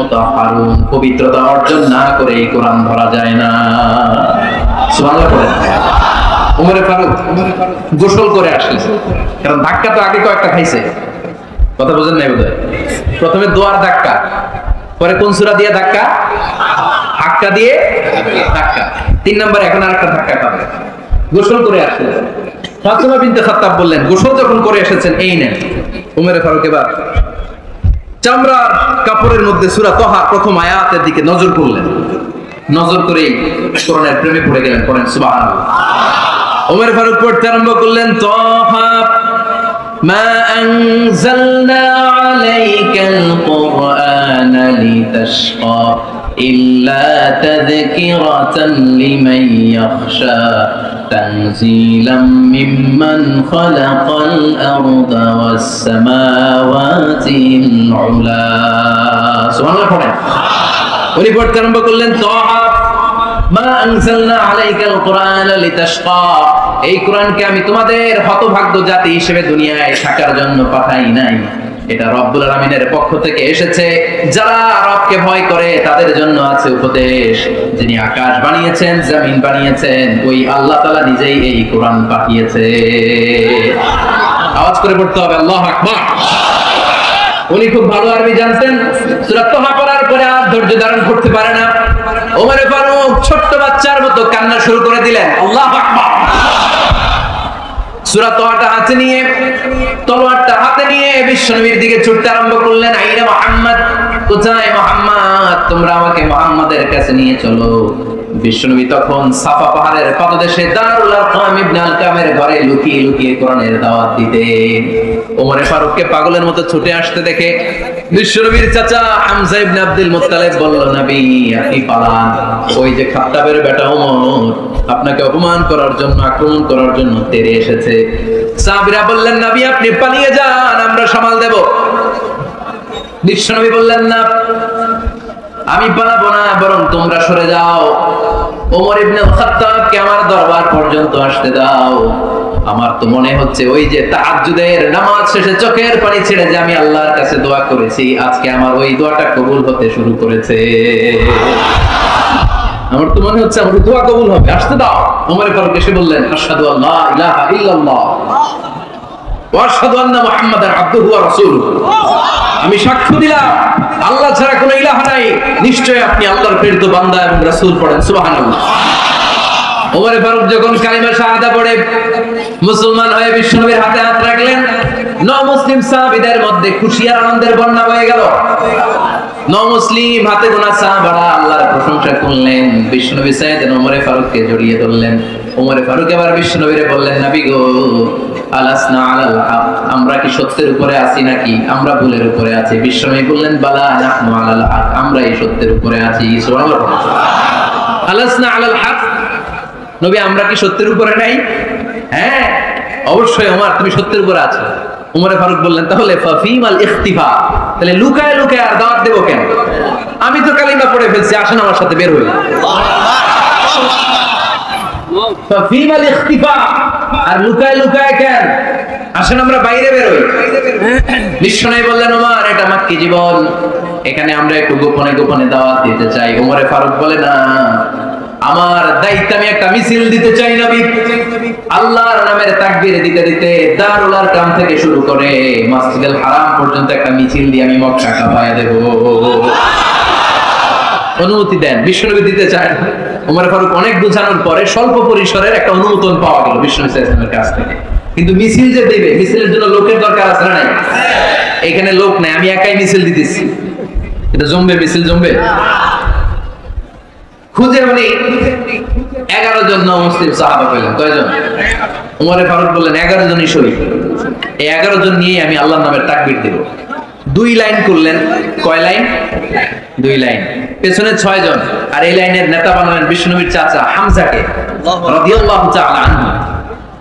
মুতাহহারুন, পবিত্রতা অর্জন না করে এই কোরআন ধরা যায় না। সুবহানাল্লাহ বলেন। ওমরে ফারুক গোসল করে আসলেন, কারণ ধাক্কা তো আগে কয়েকটা খাইছে, কথা বোঝেন নাই বোধহয়। প্রথমে দোয়ার ধাক্কা, পরে কোন সূরা দিয়ে ধাক্কা? হাক্কা দিয়ে ধাক্কা। 3 নাম্বার এখন আরেকটা ধাক্কা খাবে। গোসল করে আসলেন, ফাতিমা বিনতে খাত্তাব বললেন, গোসল যখন করে এসেছেন এই নেন। ওমরে ফারুক এবার চামড়ার কাপড়ের মধ্যে সূরা তাহা প্রথম আয়াতের দিকে নজর করলেন, নজর করেই কোরআনের প্রেমে পড়ে গেলেন। পড়েন সুবহানাল্লাহ। ওমর ফারুক পড়তে আরম্ভ করলেন, তাহা মা আনজালনা আলাইকাল কুরআনা লিতাশকা ইল্লা তাযকিরাতান লিমান ইয়াখশা তানজিলাম মিম্মান খালাকাল আরদা ওয়াস সামাওয়াতিল উলা। সুবহানাল্লাহ পড়েন। উনি পড়তে আরম্ভ করলেন, তাহা মা আনজালনা আলাইকাল কুরআনা লিতাশকা, এই কোরআনকে আমি তোমাদের হতভাগ্য জাতি হিসেবে দুনিয়ায় থাকার জন্য পাঠাই নাই। এটা রব্বুল আলামিনের পক্ষ থেকে এসেছে। যারা রবকে ভয় করে তাদের জন্য আছে উপদেশ। যিনি আকাশ বানিয়েছেন, জমিন বানিয়েছেন, ওই আল্লাহ তাআলা নিজেই এই কোরআন পাঠিয়েছে। আওয়াজ করে পড়তে হবে, আল্লাহু আকবার। উনি খুব ভালো আরবি জানতেন। সূরা তাহা পড়ার পরে আর ধৈর্য ধারণ করতে পারে না। ওমর ফারুক ছোট্ট বাচ্চার মতো কান্না শুরু করে দিলেন, আল্লাহু আকবার। সূরা তাহাটা হাতে নিয়ে, তলোয়ারটা হাতে নিয়ে বিশ্বনবীর দিকে ছুটতে আরম্ভ করলেন। আইনা মুহাম্মদ, কোথায় মুহাম্মদ? তোমরা আমাকে মুহাম্মাদের কাছে নিয়ে চলো। বিশ্বনবী তখন সাফা পাহাড়ের পাদদেশে দারুল আরকাম ইবনে আলকামের ঘরে লুকিয়ে লুকিয়ে কোরআনের দাওয়াত দিতেন। ওমর ফারুককে পাগলের মতো ছুটে আসতে দেখে বিশ্বনবীর চাচা হামজা ইবনে আব্দুল মুত্তালিব বলল, নবী আপনি পালান, ওই যে খাত্তাবের বেটা ওমর আপনাকে অপমান করার জন্য, আক্রমণ করার জন্য তেড়ে এসেছে। সাহাবীরা বললেন, নবী আপনি পালিয়ে যান, আমরা সামাল দেব। বিশ্বনবী বললেন, না আমি পালাবো না, বরং তোমরা সরে যাও। ওমর ইবনে খাত্তাবকে আমার দরবার পর্যন্ত আসতে দাও। আমার তো মনে হচ্ছে ওই যে তাহাজ্জুদের নামাজ শেষে চোখের পানি ছেড়ে যে আমি আল্লাহর কাছে দোয়া করেছি, আজকে আমার ওই দোয়াটা কবুল হতে শুরু করেছে। আমার তো মনে হচ্ছে আমার দোয়া কবুল হবে, আসতে দাও। ওমর ফারুক এসে বললেন, আশহাদু আল্লা ইলাহা ইল্লাল্লাহ ওয়া আশহাদু আন্না মুহাম্মাদান আবদুহু ওয়া রাসূলুহু, আমি সাক্ষ্য দিলাম আল্লাহ ছাড়া কোনো ইলাহ নাই, নিশ্চয়ই আপনি আল্লাহর প্রেরিত বান্দা এবং রাসূল। পড়েন সুবহানাল্লাহ। ওমর ফারুক যখন কালিমা শাহাদা পড়ে মুসলমান হয়ে বিশ্বনবীর হাতে হাত রাখলেন, নও-মুসলিম সাহাবীদের মধ্যে খুশি আর আনন্দের বন্যা বয়ে গেল। নও-মুসলিম হাতে গোনা সাহাবারা আল্লাহর প্রশংসা করলেন। বিশ্বনবী সাইয়েদনা ওমর ফারুককে জড়িয়ে ধরলেন। ওমর ফারুক আবার বিশ্বনবীরে বললেন, নবী গো, আলাসনা আলাল হক, আমরা কি সত্যের উপরে আছি নাকি আমরা ভুলের উপরে আছি? বিশ্বনবী বললেন, বালা নাহনু আলাল হক, আমরা এই সত্যের উপরে আছি। সুবহানাল্লাহ। আলাসনা আলাল হক, নবী আমরা কি সত্যের উপরে নাই? হ্যাঁ অবশ্যই ওমর তুমি সত্যের উপরে আছো। ওমর ফারুক বললেন, তাহলে ফাফিমাল ইখতিফা, তাহলে লুকায় লুকায় আর দাওয়াত দেব কেন? আমি তো কালিমা পড়ে ফেলছি, আসেন আমার সাথে বের হই। ফাফিমাল ইখতিফা, আর লুকায় লুকায় কেন? আসেন আমরা বাইরে বের হই। বিশ্বনবী বললেন, ওমর এটা মাক্কি জীবন, এখানে আমরা একটু গোপনে গোপনে দাওয়াত দিতে চাই। ওমর ফারুক বলে, না আমার দায়িত্ব, আমি একটা মিছিল দিতে চাই নবী। আল্লাহর নামের তাকবীর দিতে দিতে দারুল আরকাম থেকে শুরু করে মসজিদুল হারাম পর্যন্ত একটা মিছিল দিয়ে আমি মক্কা কাঁপায়া দেব। অনুমতি দেন। বিশ্বনবী দিতে চান। ওমর ফারুক অনেক বুঝানোর পরে স্বল্প পরিসরের একটা অনুমোদন পাওয়া গেল বিশ্বনবী সাল্লাল্লাহু আলাইহি ওয়াসাল্লামের কাছ থেকে। কিন্তু মিছিল যে দিবে, মিছিলের জন্য লোকের দরকার আছে না নাই? এখানে লোক নাই, আমি একাই মিছিল দিতেছি। এটা জমবে, মিছিল জমবে। খুঁজে উনি 11 জন মুসলিম সাহাবা পেলেন। কয়জন? ওমর ফারুক বললেন 11 জনই শহীদ। এই 11 জন নিয়ে আমি আল্লাহর নামের তাকবীর দেব। 2 লাইন করলেন। কয় লাইন? 2 লাইন। পেছনে 6 জন, আর এই লাইনের নেতা বানালেন বিশ্বনবীর চাচা হামজাকে রাদিয়াল্লাহু তাআলা আনহু।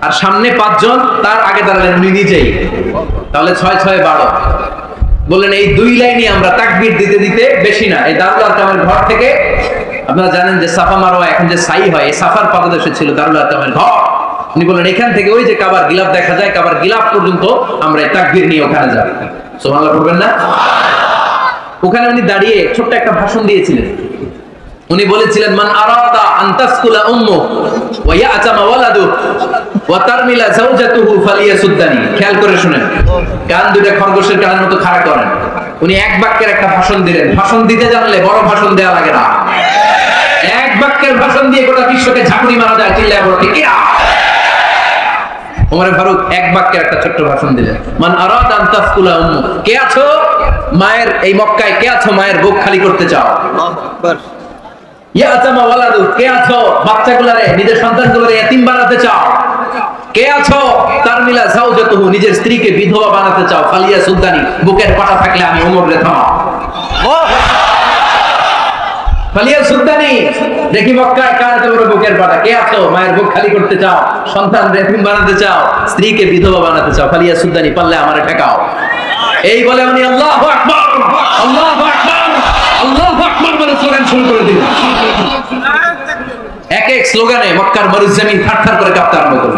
আর সামনে 5 জন, তার আগে দাঁড়ালেন উনি নিজেই। তাহলে 6 6 12। বললেন এই 2 লাইনই আমরা তাকবীর দিতে দিতে, বেশি না, এই দারুল আরকামের ঘর থেকে, আপনারা জানেন যে সাফা মারওয়া এখন যে সাই হয়, এই সাফার পাদদেশে ছিল দারুল আরকামের ঘর। উনি বললেন এখান থেকে ওই যে কাবার গিলাফ দেখা যায়, কাবার গিলাফ পর্যন্ত আমরা এই তাকবীর নিয়ে ওখানে যাব। সুবহানাল্লাহ পড়বেন না? ওখানে উনি দাঁড়িয়ে ছোট্ট একটা ভাষণ দিয়েছিলেন। উনি বলেছিলেন, মান আরাদা আন তাসকুলা উম্মু ওয়া ইয়াতামা ওয়ালাদু ওয়া তারমিলা যাওজাতুহু ফালিয়াসুদ্দানি। খেয়াল করে শুনেন, কান দুটো খরগোশের কানের মতো খাড়া করেন। উনি এক বাক্যের একটা ভাষণ দিলেন। ভাষণ দিতে জানলে বড় ভাষণ দেয়া লাগে না, এক বাক্যের ভাষণ দিয়ে গোটা বিশ্বকে ঝাঁকুনি মারা যায়। চিল্লায় বলো ঠিক কিনা? ওমর ফারুক এক বাক্যের একটা ছোট্ট ভাষণ দিলেন, মান আরাদা আন তাসকুলা উম্মু। কে আছো মায়ের এই মক্কায়, কে আছো মায়ের বুক খালি করতে চাও? আল্লাহু আকবার। ইয়াতামা ওয়ালাদু, কে আছো বাচ্চাগুলোরে নিজের সন্তানগুলোরে এতিম বানাতে চাও? কে আছো তারমিলা যাওজাতুহু, নিজের স্ত্রীকে বিধবা বানাতে চাও? ফালিয়া সুলতানি, বুকের পাটা থাকলে আমি ওমর রে থামাও। ফালিয়া সুলতানি, দেখি মক্কায় কার তোমার বুকের পাটা। কে আছো মায়ের বুক খালি করতে চাও, সন্তান এতিম বানাতে চাও, স্ত্রীকে বিধবা বানাতে চাও? ফালিয়া সুলতানি, পারলে আমারে ঠেকাও। এই বলে উনি আল্লাহু আকবার, আল্লাহু আকবার, আল্লাহু আকবার বলে স্লোগান শুরু করে দিলেন। এক এক স্লোগানে মক্কার মরুজমিন থারথার করে কাঁপতে আরম্ভ করল।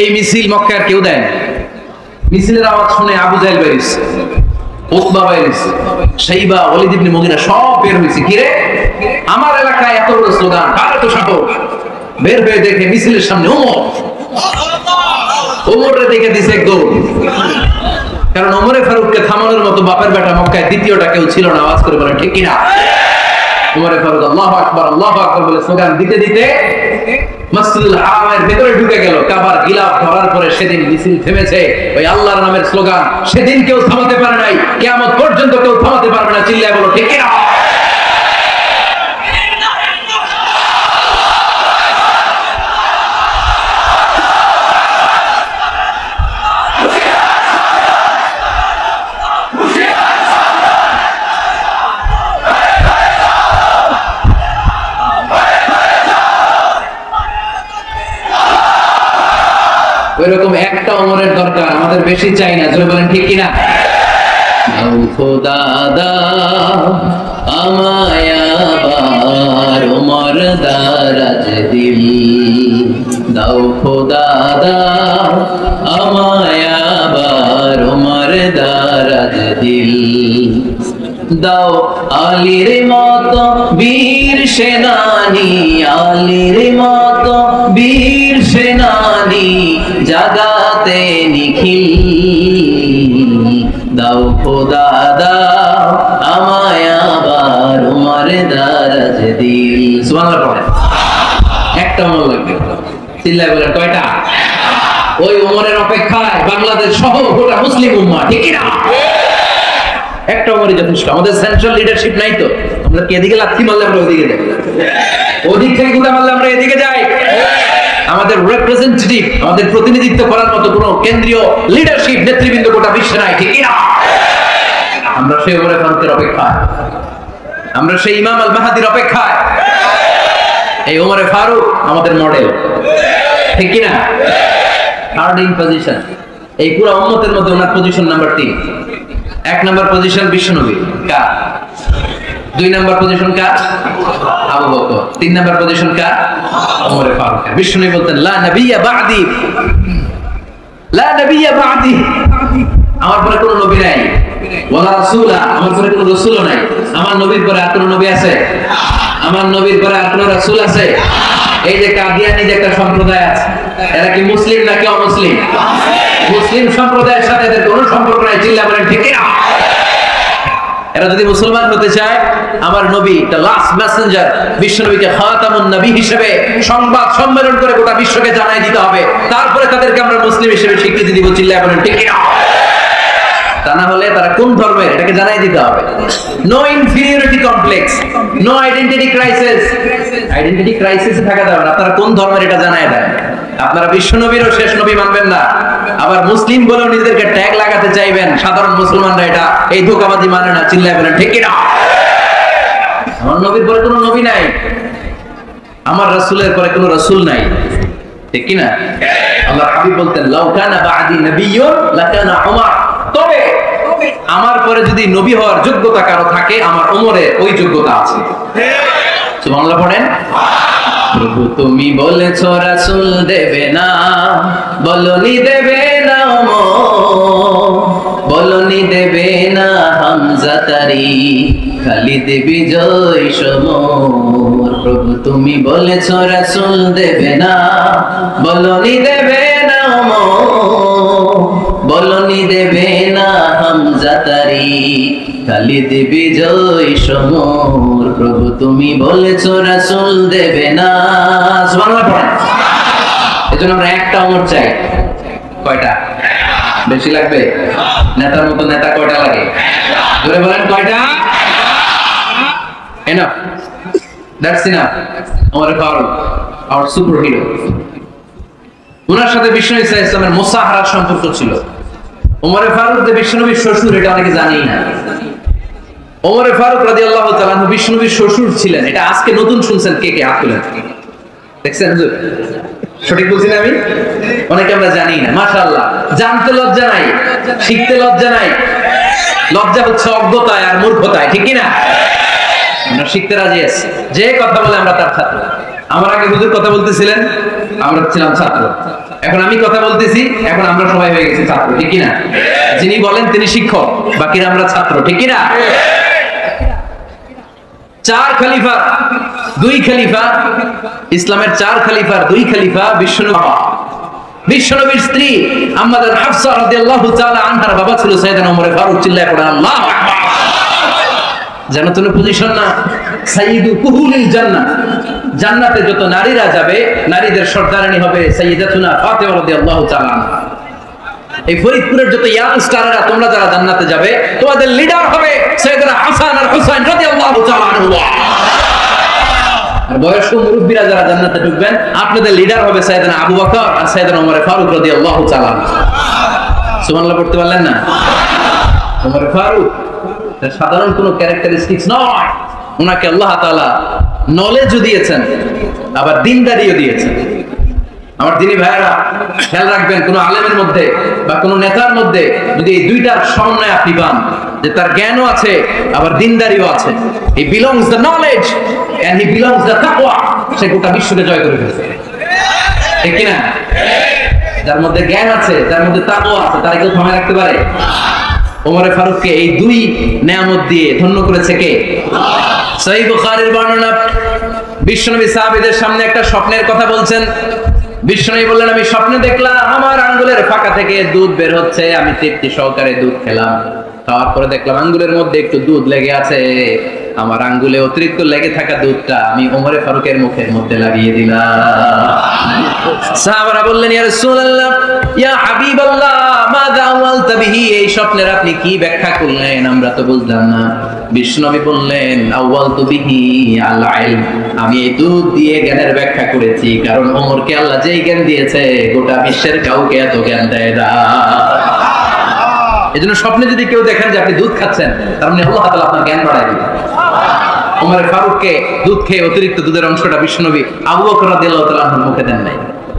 এই মিছিল মক্কার কেউ দেয় না। মিছিলের আওয়াজ শুনে আবু জাহেল বেরিস, উতবা বেরিস, শাইবা, ওয়ালিদ ইবনে মুগিরা সব বের হয়েছে। কিরে, আমার এলাকায় এত বড় স্লোগান, কার এত সাহস? বের হয়ে দেখে মিছিলের সামনে ওমর। ওমরে দেখে দিছে এক দৌড়, কারণ ওমরে ফারুককে থামানোর মতো বাপের বেটা মক্কায় দ্বিতীয়টা কেউ ছিল না। আওয়াজ করে বলেন ঠিক কিনা? ওমরে ফারুক আল্লাহু আকবার, আল্লাহু আকবার বলে স্লোগান দিতে দিতে মসজিদুল হারামের ভিতরে ঢুকে গেল। কাবার গিলাফ ধরার পরে সেদিন মিছিল থেমেছে ওই আল্লাহর নামের স্লোগান। সেদিন কেউ থামাতে পারে নাই, কিয়ামত পর্যন্ত কেউ থামাতে পারবে না। চিল্লায় বলো ঠিক কিনা? ওইরকম একটা ওমরের দরকার, আমাদের বেশি চাই না। জোরে বলেন ঠিক কিনা? দাও খোদা দাও আমায় আবার ওমর দারাজ দিল, দাও খোদা দাও আমায় আবার ওমর দারাজ দিল, দাও আলীর মতো বীর সেনানি, আলীর মতো বীর সেনানি জাগাতে নিখিল, দাও খোদা দাও আমায় আবার ওমর দারাজ দিল। সুবহানাল্লাহ পড়েন। একটা ওমর লাগবে। চিল্লায় বলেন কয়টা? ওই ওমরের অপেক্ষায় বাংলাদেশ সহ গোটা মুসলিম উম্মাহ। ঠিক কি না? একটা ওমরই যথেষ্ট। আমাদের সেন্ট্রাল লিডারশিপ নাই তো, আমরা কি এদিকে লাথি মারলে আমরা ওদিকে যাই, ওদিক থেকে গুলা মারলে আমরা এদিকে যাই। আমাদের রিপ্রেজেন্টেটিভ, আমাদের প্রতিনিধিত্ব করার মতো কোনো কেন্দ্রীয় লিডারশিপ নেতৃবৃন্দ গোটা বিশ্বে নাই। ঠিক না? আমরা সেই ওমরে ফারুকের অপেক্ষায়, আমরা সেই ইমাম আল মাহদির অপেক্ষায়। এই ওমরে ফারুক আমাদের মডেল। ঠিক কি না? থার্ড ইন পজিশন এই পুরো উম্মতের মধ্যে ওনার পজিশন নাম্বার 3। এক নাম্বার পজিশন বিশ্বনবী, কার? 2 নাম্বার পজিশন কার? আবু বকর। 3 নাম্বার পজিশন কার? ওমর ফারুক। বিশ্বনবী বলতেন লা নবিয়্যা বা'দি, লা নবিয়্যা বা'দি, আমার পরে কোনো নবী নাই। ওয়ালা রাসূলা, আমার পরে কোনো রাসূলও নাই। আমার নবীর পরে আর কোনো নবী আছে? আমার নবীর পরে আর কোনো রাসূল আছে? এই যে কাদিয়ানী যে একটা সম্প্রদায় আছে, এরা কি মুসলিম নাকি অমুসলিম? মুসলিম সম্প্রদায়ের সাথে এদের কোনো সম্পর্ক নাই। চিল্লা বলেন ঠিক না? এরা যদি মুসলমান হতে চায়, আমার নবী দ্য লাস্ট মেসেঞ্জার বিশ্ব নবীকে খাতামুন নবী হিসেবে সংবাদ সম্মেলন করে গোটা বিশ্বকে জানাই দিতে হবে। তারপরে তাদেরকে আমরা মুসলিম হিসেবে স্বীকৃতি দিব। চিল্লা বলেন ঠিক না? তা না হলে তারা কোন ধর্মের এটাকে জানাই দিতে হবে। No inferiority complex, no identity crisis. Identity ক্রাইসিসে থাকা যাবে না। আপনারা কোন ধর্মের এটা জানাই দেন। আপনারা বিশ্ব নবীরও শেষ নবী মানবেন না, আবার মুসলিম বলেও নিজেদেরকে ট্যাগ লাগাতে চাইবেন। সাধারণ মুসলমানরা এটা এই ধোঁকাবাজি মানে না। চিল্লায় বলেন ঠিক না? আমার নবীর পরে কোনো নবী নাই, আমার রাসূলের পরে কোনো রাসূল নাই। ঠিক কি না? আল্লাহ হাবিব বলতেন লাউ কানা বা'দি নাবিয়্যুন লাকানা উমর, তবে আমার পরে যদি নবী হওয়ার যোগ্যতা কারো থাকে, আমার ওমরের ওই যোগ্যতা আছে। সুবহানাল্লাহ পড়েন। প্রভু তুমি বলেছো রাসূল দেবে না, বলনি দেবে না ওমর, বলনি দেবে না হামজাতারি খালিদ বিজয় সমর প্রভু তুমি বলেছো রাসূল দেবে না বলনি দেবে না বলনি দেবে না হামজাতারি খালিদ বিজয় সমর প্রভু তুমি বলেছো রাসূল দেবে না সুবহানাল্লাহ পড়েন এজন্য আমরা একটা ওমর চাই কয়টা বেশি লাগবে নেতার মতো নেতা কয়টা লাগে জোরে বলেন কয়টা enough that's enough Omar Farooq our super hero ওনার সাথে বিষ্ণু ইসা ইসলামের মুসাহারার সম্পর্ক ছিল ওমর ফারুক যে বিষ্ণুনবীর শ্বশুর এটা অনেকে জানেই না ওমর ফারুক রাদিয়াল্লাহু তাআলা বিষ্ণুনবীর শ্বশুর ছিলেন এটা আজকে নতুন শুনছেন কে কে হাত তুলেন দেখছেন হুজুর সঠিক বলছি না আমি অনেকে আমরা জানি না মাশাআল্লাহ জানতে লজ্জা নাই শিখতে লজ্জা নাই লজ্জা হচ্ছে অজ্ঞতায় আর মূর্খতায় ঠিক কি না আমরা শিখতে রাজি আছি যে কথা বলে আমরা তার ছাত্র আমার আগে হুজুর কথা বলতেছিলেন আমরা ছিলাম ছাত্র এখন আমি কথা বলতেছি এখন আমরা সবাই হয়ে গেছি ছাত্র ঠিক কি না যিনি বলেন তিনি শিক্ষক বাকিরা আমরা ছাত্র ঠিক কি না চার খলিফা দুই খলিফা ইসলামের চার খলিফার দুই খলিফা বিশ্বনবীর স্ত্রী আম্মাদার হাফসা রাদিয়াল্লাহু তাআলা আনহার বাবা ছিল সাইয়েদনা ওমর ফারুক চিল্লায়ে পড়েন আল্লাহু আকবার জানো তো পজিশন না সাইয়্যিদু কুহুলিল জান্নাহ জান্নাতে যত নারীরা যাবে নারীদের সর্দারানী হবে সাইয়্যিদাতুনা ফাতেমা রাদিয়াল্লাহু তাআলা আনহা এই ফরিদপুরের যত ইয়াং স্টাররা তোমরা যারা জান্নাতে যাবে তোমাদের লিডার হবে সাইয়েদনা হাসান আর হুসাইন রাদিয়াল্লাহু তাআলা আনহুমা আর বয়স্ক মুরব্বিরা যারা জান্নাতে ঢুকবেন আপনাদের লিডার হবে সাইয়েদনা আবু বকর আর সাইয়েদনা ওমর ফারুক রাদিয়াল্লাহু তাআলা সুবহানাল্লাহ পড়তে পারলেন না ওমর ফারুক সাধারণ কোনো ক্যারেক্টারিস্টিক্স নয় ওনাকে আল্লাহ তাআলা নলেজও দিয়েছেন আবার দ্বীনদারিও দিয়েছেন আমার দিনী ভাইয়েরা খেয়াল রাখবেন কোন আলেমের মধ্যে বা কোন নেতার মধ্যে যদি এই দুইটার সমন্বয় আপনি পান যে তার জ্ঞানও আছে আবার দ্বীনদারিও আছে he belongs the knowledge and he belongs the তাকওয়া সে গোটা বিশ্বকে জয় করে ফেলছে ঠিক কি না যার মধ্যে জ্ঞান আছে যার মধ্যে তাকওয়া আছে তারা কেউ থামায় রাখতে পারে ওমর ফারুককে এই দুই নিয়ামত দিয়ে ধন্য করেছে কে সহিহ বুখারীর বর্ণনা বিশ্বনবী সাহাবীদের সামনে একটা স্বপ্নের কথা বলছেন বিশ্বনবী বললেন আমি স্বপ্নে দেখলাম আমার আঙ্গুলের ফাঁকা থেকে দুধ বের হচ্ছে আমি তৃপ্তি সহকারে দুধ খেলাম খাওয়ার পরে দেখলাম আঙ্গুলের মধ্যে একটু দুধ লেগে আছে আমার আঙ্গুলে অতিরিক্ত লেগে থাকা দুধটা আমি ওমর ফারুকের মুখের মধ্যে লাগিয়ে দিলাম সাহাবারা বললেন ইয়া রাসূলুল্লাহ ইয়া হাবিবাল্লাহ মাযা আওয়ালতা বিহি এই স্বপ্নের আপনি কি ব্যাখ্যা করলেন আমরা তো বুঝলাম না বিশ্বনবী বললেন আওয়ালতু বিহি আল ইলম আমি এই দুধ দিয়ে জ্ঞানের ব্যাখ্যা করেছি কারণ ওমরকে আল্লাহ যেই জ্ঞান দিয়েছে গোটা বিশ্বের কাউকে এত জ্ঞান দেয় না এজন্য স্বপ্নে যদি কেউ দেখেন যে আপনি দুধ খাচ্ছেন তার মানে আল্লাহ তাআলা আপনার জ্ঞান বাড়ায় দিবেন ওমর ফারুককে দুধ খেয়ে অতিরিক্ত দুধের অংশটা বিশ্বনবী আবু বকর রাদিয়াল্লাহু তাআলা আনহুর মুখে দেন নাই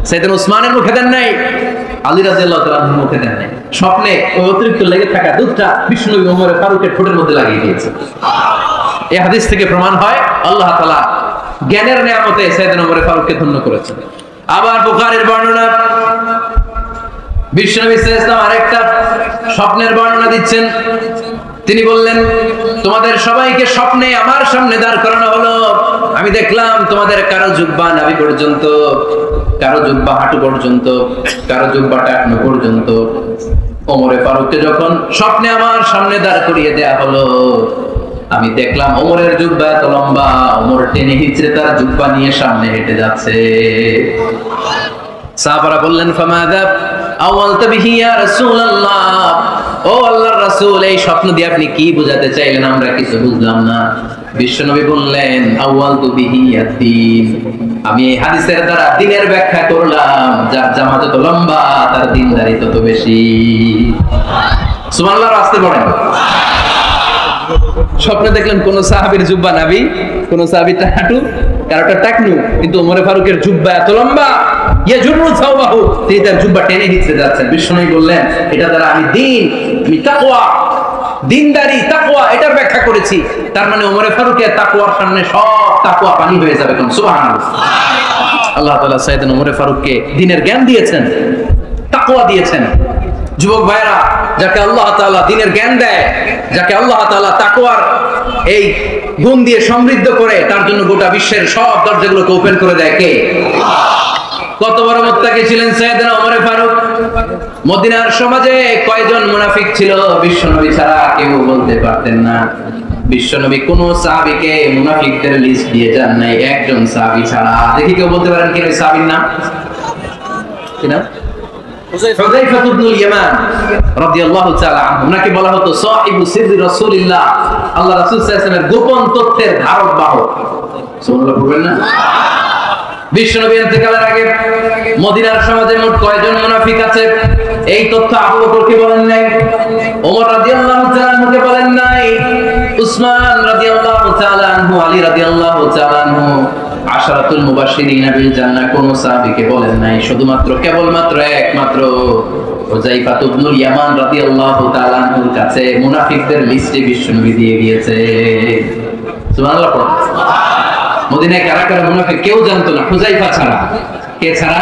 সাইয়েদনা উসমানের মুখে দেন নাই আলী রাদিয়াল্লাহু তাআলা আনহুর মুখে দেন নাই স্বপ্নে ওই অতিরিক্ত লেগে থাকা দুধটা বিশ্বনবী ওমর ফারুকের ঠোঁটের মধ্যে লাগিয়ে দিয়েছে এই হাদিস থেকে প্রমাণ হয় আল্লাহ তাআলা জ্ঞানের নিয়ামতে সাইয়েদনা ওমর ফারুককে ধন্য করেছেন আবার বুখারীর বর্ণনা বিশ্বনবী সাল্লাল্লাহু আলাইহি ওয়াসাল্লাম আরেকটা স্বপ্নের বর্ণনা দিচ্ছেন তিনি বললেন তোমাদের সবাইকে স্বপ্নে আমার সামনে দাঁড় করানো হলো আমি দেখলাম তোমাদের কারো জুব্বা নাভি পর্যন্ত কারো জুব্বা হাঁটু পর্যন্ত কারো জুব্বা টাকনু পর্যন্ত ওমর ফারুককে যখন স্বপ্নে আমার সামনে দাঁড় করিয়ে দেয়া হলো আমি দেখলাম ওমরের জুব্বা এত লম্বা ওমর টেনে হিচড়ে তার জুব্বা নিয়ে সামনে হেঁটে যাচ্ছে সাহাবারা বললেন ফামাযা আওয়ালতা বিহি ইয়া রাসূলুল্লাহ ও আল্লাহর রাসূল এই স্বপ্ন দিয়ে আপনি কি বোঝাতে চাইলেন আমরা কিছু বুঝলাম না বিশ্বনবী বললেন আওয়ালতু বিহি আদ-দীন আমি এই হাদিসের দ্বারা দ্বীনের ব্যাখ্যা করলাম যার জামা যত লম্বা তার দ্বীনদারি তত বেশি সুবহানাল্লাহ আস্তে পড়েন স্বপ্নে দেখলেন কোন সাহাবীর জুব্বা নাভি কোন সাহাবীর হাঁটু কারোটা টাকনু কিন্তু ওমর ফারুকের জুব্বা এত লম্বা ইয়াজুরু সাওবাহু তিনি তার জুব্বা টেনে হিচড়ে যাচ্ছেন বিশ্বনবী বললেন এটা দ্বারা আমি দ্বীন আমি তাকওয়া দ্বীনদারি তাকওয়া এটার ব্যাখ্যা করেছি তার মানে ওমর ফারুকের তাকওয়ার সামনে সব তাকওয়া পানি হয়ে যাবে কোন সুবহানাল্লাহ আল্লাহ তাআলা সাইয়েদনা ওমর ফারুককে দ্বীনের জ্ঞান দিয়েছেন তাকওয়া দিয়েছেন যুবক ভাইরা যাকে আল্লাহ তাআলা দ্বীনের জ্ঞান দেয়, যাকে আল্লাহ তাআলা তাকওয়ার এই গুণ দিয়ে সমৃদ্ধ করে, তার জন্য গোটা বিশ্বের সব দরজাগুলোকে ওপেন করে দেয় কে? কত বড় মুত্তাকি ছিলেন সাইয়েদনা ওমর ফারুক। মদিনার সমাজে কয়জন মুনাফিক ছিল বিশ্বনবী ছাড়া কেউ বলতে পারতেন না। বিশ্বনবী কোন সাহাবীকে মুনাফিকদের লিস্ট দিয়ে যান নাই, একজন সাহাবী ছাড়া। দেখি কেউ বলতে পারেন কি ওই সাহাবীর নাম? কি নাম? হুযায়ফা ইবনুল ইয়ামান রাদিয়াল্লাহু তাআলা আনহু। উনাকে বলা হতো সাহিবু সিররি রাসূলিল্লাহ, আল্লাহ রাসূল সাল্লাল্লাহু আলাইহি ওয়াসাল্লামের গোপন তথ্যের ধারক বাহক। সুবহানাল্লাহ বলবেন না? বিশ্বনবী ইন্তেকালের আগে মদিনার সমাজে মোট কয়জন মুনাফিক আছে এই তথ্য আবু বকরকে বলেন নাই, ওমর রাদিয়াল্লাহু তাআলা আনহুকে বলেন নাই, উসমান রাদিয়াল্লাহু তাআলা আনহু, আলী রাদিয়াল্লাহু তাআলা আনহু, আশারাতুল মুবাশশিরিন বিল জান্নাহ কোন সাহাবীকে বলেন নাই। শুধুমাত্র কেবলমাত্র একমাত্র হুযায়ফা ইবনুল ইয়ামান রাদিয়াল্লাহু তাআলা আনহুর কাছে মুনাফিকদের লিস্টে বিশ্বনবী দিয়ে গিয়েছে। সুবহানাল্লাহ। মদিনায় কারা কারা মুনাফিক কেউ জানতো না, হুযায়ফা ছাড়া। কে ছাড়া?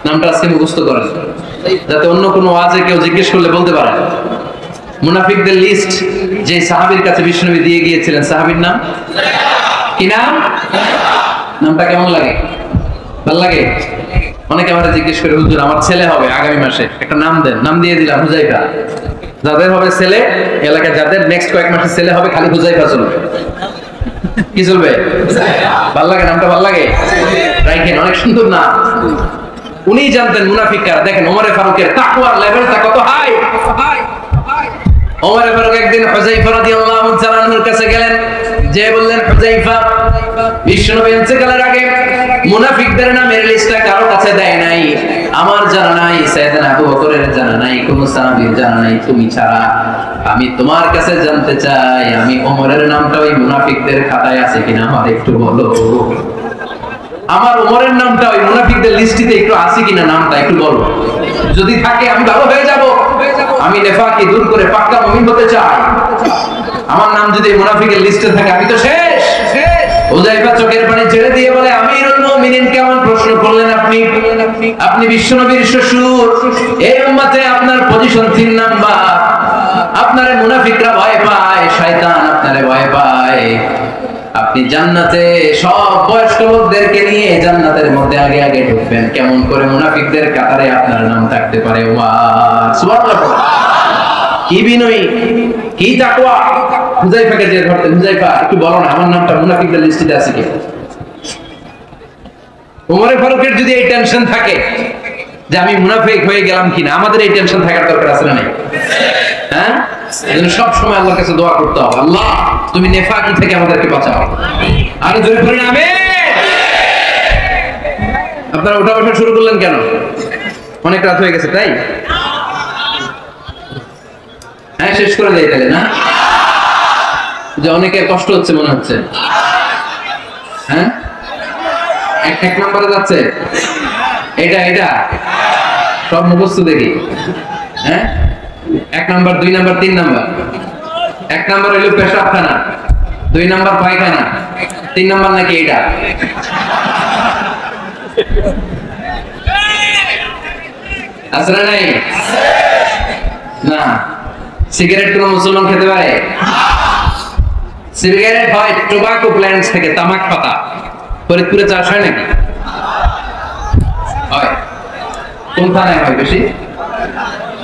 নামটা আজকে মুখস্থ করেন, যাতে অন্য কোনো ওয়াজে কেউ জিজ্ঞেস করলে বলতে পারে। মুনাফিকদের লিস্ট যে সাহাবীর কাছে বিশ্বনবী দিয়ে গিয়েছিলেন, সাহাবীর নাম কি? নাম? নামটা কেমন লাগে? ভালো লাগে? অনেকে আমাকে জিজ্ঞেস করে, হুজুর আমার ছেলে হবে আগামী মাসে, একটা নাম দেন। নাম দিয়ে দিলাম হুযায়ফা। যাদের হবে ছেলে, এলাকায় যাদের নেক্সট কয়েক মাসে ছেলে হবে, খালি হুযায়ফা চলবে। কি চলবে? ভাল লাগে? নামটা ভাল লাগে? রাইখেন, অনেক সুন্দর নাম। উনি জানতেন মুনাফিক কারা। দেখেন ওমরে ফারুকের তাকওয়ার লেভেলটা কত হাই। ওমরে ফারুক একদিন হুযায়ফা রাদিয়াল্লাহু তাআলা আনহুর কাছে গেলেন, যে বললেন, হুযায়ফা, বিশ্বনবী ইন্তেকালের আগে মুনাফিকদের নামের লিস্টটা কারো কাছে দেয় নাই, আমার জানা নাই, সাইয়েদনা আবু বকরের জানা নাই, কোন সাহাবীর জানা নাই, তুমি ছাড়া। আমি তোমার কাছে জানতে চাই, আমি ওমরের নামটা ওই মুনাফিকদের খাতায় আছে কিনা আমার একটু বলো। আমার ওমরের নামটা ওই মুনাফিকদের লিস্টিতে একটু আছে কিনা, নামটা একটু বলো। যদি থাকে আমি ভালো হয়ে যাব, আমি নেফাকি দূর করে পাক্কা মুমিন হতে চাই। আমার নাম যদি মুনাফিকের লিস্টে থাকে আমি তো শেষ। হুযায়ফা চোখের পানি ছেড়ে দিয়ে বলে, আমিরুল মুমিনিন কেমন প্রশ্ন করলেন আপনি? আপনি বিশ্বনবীর শ্বশুর, এই উম্মতে আপনার পজিশন 3 নাম্বার। আপনারে মুনাফিকরা ভয় পায়, শয়তান আপনারে ভয় পায়। আপনি জান্নাতে সব বয়স্ক লোকদেরকে নিয়ে জান্নাতের মধ্যে আগে আগে ঢুকবেন, কেমন করে মুনাফিকদের কাতারে আপনার নাম থাকতে পারে? ওয়াও, সুবহানাল্লাহ। কি বিনয়ী, কি তাকওয়া। হুযায়ফাকে যে ধরতেন, হুযায়ফা একটু বলো না আমার নামটা মুনাফিকদের লিস্টে আছে কি? ওমর ফারুকের যদি এই টেনশন থাকে যে আমি মুনাফিক হয়ে গেলাম কিনা, আমাদের এই টেনশন থাকার দরকার আছে না? নাই? হ্যাঁ, এজন্য সব সময় আল্লাহর কাছে দোয়া করতে হবে, আল্লাহ তুমি নেফাকি থেকে আমাদেরকে বাঁচাও। আর জোরে বলেন আমিন। আপনারা ওঠা বসা শুরু করলেন কেন? অনেক রাত হয়ে গেছে তাই? হ্যাঁ, শেষ করে দেয় তাহলে না? যে অনেকের কষ্ট হচ্ছে মনে হচ্ছে। হ্যাঁ, এক নম্বরে যাচ্ছে এটা সব মুখস্থ দেখি। হ্যাঁ, 1 নাম্বার, 2 নাম্বার, 3 নাম্বার। 1 নাম্বার হইল পেশাবখানা, 2 নাম্বার পায়খানা, 3 নাম্বার নাকি এটা? আসলে নাই না। সিগারেট কোন মুসলমান খেতে পারে? সিগারেট হয় টোবাকো প্ল্যান্টস থেকে, তামাক পাতা। ফরিদপুরে চাষ হয় নাকি? হয়। কোন থানায় হয় বেশি?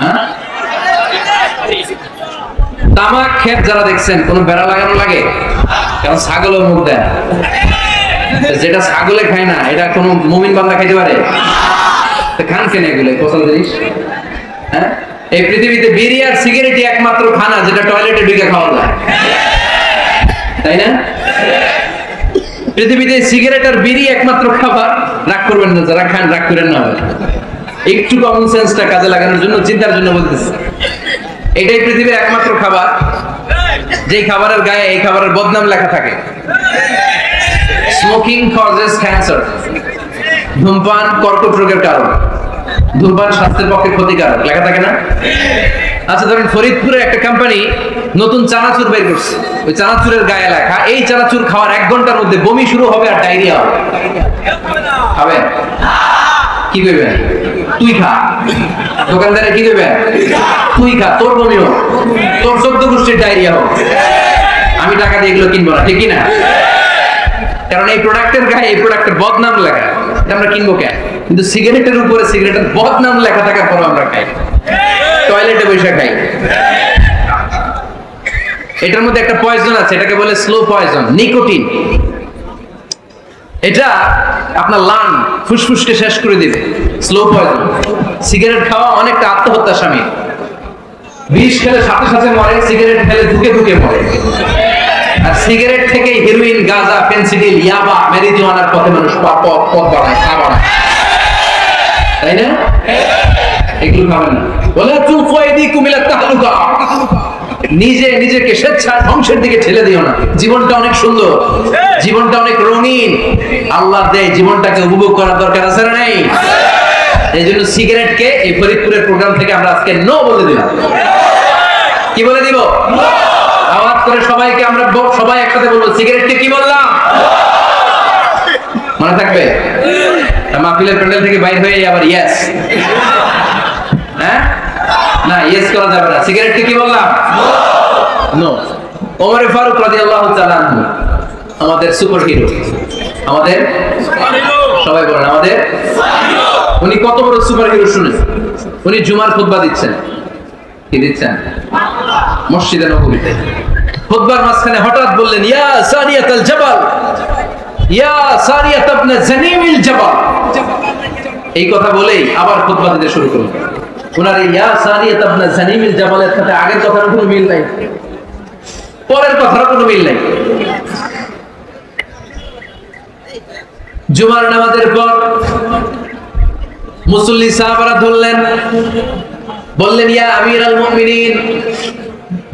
হ্যাঁ, তামাক ক্ষেত যারা দেখছেন, কোন বেড়া লাগানো লাগে? কারণ ছাগলের মুখ দেয়। যেটা ছাগলে খায় না, এটা কোন মুমিন বান্দা খাইতে পারে? খান কেন এগুলো পচা জিনিস? হ্যাঁ, এই পৃথিবীতে বিড়ি আর সিগারেটই একমাত্র খানা যেটা টয়লেটে ঢুকে খাওয়া যায়, তাই না? পৃথিবীতে সিগারেট আর বিড়ি একমাত্র খাবার। রাগ করবেন না, যারা খান রাগ করেন না। একটু কমন সেন্সটা কাজে লাগানোর জন্য, চিন্তার জন্য বলতেছি। এটাই পৃথিবীর একমাত্র খাবার যেই খাবারের গায়ে এই খাবারের বদনাম লেখা থাকে। স্মোকিং কজেস ক্যান্সার, ধূমপান কর্কট রোগের কারণ, ধূমপান স্বাস্থ্যের পক্ষে ক্ষতিকারক লেখা থাকে না? আচ্ছা, ধরেন ফরিদপুরে একটা কোম্পানি নতুন চানাচুর বের করছে, ওই চানাচুরের গায়ে লেখা এই চানাচুর খাওয়ার 1 ঘন্টার মধ্যে বমি শুরু হবে আর ডায়রিয়া হবে। খাবেন? কি করবেন? তুই খা। দোকানদারে কি দেবে? তুই খা, তোর বমি হোক, তোর 14 গোষ্ঠীর ডায়রিয়া হোক, আমি টাকা দিয়ে এগুলো কিনবো না, ঠিক না? কারণ এই প্রোডাক্টের গায়ে এই প্রোডাক্টের বদনাম লেখা, এটা আমরা কিনবো কেন? কিন্তু সিগারেটের উপরে সিগারেটের বদনাম লেখা থাকার পর আমরা খাই, টয়লেটে বসে খাই। এটার মধ্যে একটা পয়জন আছে, এটাকে বলে স্লো পয়জন, নিকোটিন। এটা আপনার লাং ফুসফুসকে শেষ করে দিবে, স্লো পয়জন। সিগারেট খাওয়া অনেকটা আত্মহত্যা স্বামী, বিষ খেলে সাথে সাথে মরে, সিগারেট খেলে ধুকে ধুকে মরে। আর সিগারেট থেকে হেরোইন, গাঁজা, ফেন্সিডিল, ইয়াবা, ম্যারিজুয়ানার পথে মানুষ পথ বাড়ায়, খাবার, তাই না? এগুলো খাবেন না। বলে তুফাইদিকুম ইলা তাহলুকা, নিজে নিজেকে স্বেচ্ছায় ধ্বংসের দিকে ঠেলে দিও না। জীবনটা অনেক সুন্দর, জীবনটা অনেক রঙিন, আল্লাহ দেয়, জীবনটাকে উপভোগ করার দরকার আছে না নাই? এই জন্য সিগারেটকে এই ফরিদপুরের প্রোগ্রাম থেকে আমরা আজকে নো বলে দিলাম। কি বলে দিব? আওয়াজ করে সবাইকে আমরা সবাই একসাথে বলবো, সিগারেটকে কি বললাম? মনে থাকবে? মাহফিলের প্যান্ডেল থেকে বাইরে হয়ে আবার ইয়েস, হ্যাঁ না ইয়েস করা যাবে না। সিগারেটকে কি বললাম? নো। ওমর ফারুক রাদিয়াল্লাহু তাআলা আনহু আমাদের সুপার হিরো, আমাদের সবাই বলেন আমাদের। উনি কত বড় সুপার হিরো শুনেন? উনি জুমার খুতবা দিচ্ছেন, কি দিচ্ছেন? মসজিদে নববীতে। খুতবার মাঝখানে হঠাৎ বললেন, ইয়া সারিয়াতাল জাবাল, ইয়া সারিয়াত ইবনে জানিমিল জাবাল। এই কথা বলেই আবার খুতবা দিতে শুরু করলেন। ওনার ইয়া সারিয়াত ইবনে জানিমিল জাবালের সাথে আগের কথার কোনো মিল নাই, পরের কথার কোনো মিল নাই। জুমার নামাজের পর মুসল্লি সাহাবারা ধরলেন, বললেন, ইয়া আমিরুল মুমিনিন।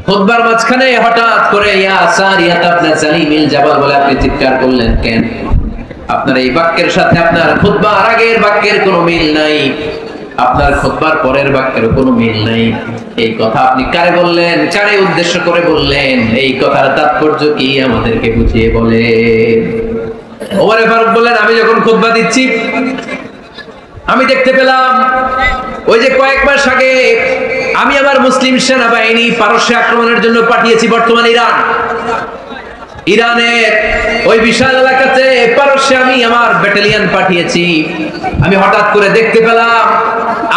খুতবার মাঝখানে হঠাৎ করে ইয়া সারিয়াত ইবনে জানিমিল জাবাল বলে আপনি চিৎকার করলেন কেন? আপনার এই বাক্যের সাথে আপনার খুতবার আগের বাক্যের কোনো মিল নাই, আপনার খুতবার পরের বাক্যের কোনো মিল নাই। এই কথা আপনি কারে বললেন? কারে উদ্দেশ্য করে বললেন? এই কথার তাৎপর্য কি আমাদেরকে বুঝিয়ে বলেন। ওমর ফারুক বললেন, আমি যখন খুতবা দিচ্ছি আমি দেখতে পেলাম ওই যে কয়েক মাস আগে আমি আমার মুসলিম সেনাবাহিনী পারস্যে আক্রমণের জন্য পাঠিয়েছি, বর্তমান ইরানের ওই বিশাল এলাকাতে পারস্যে আমি আমার ব্যাটালিয়ন পাঠিয়েছি। আমি হঠাৎ করে দেখতে পেলাম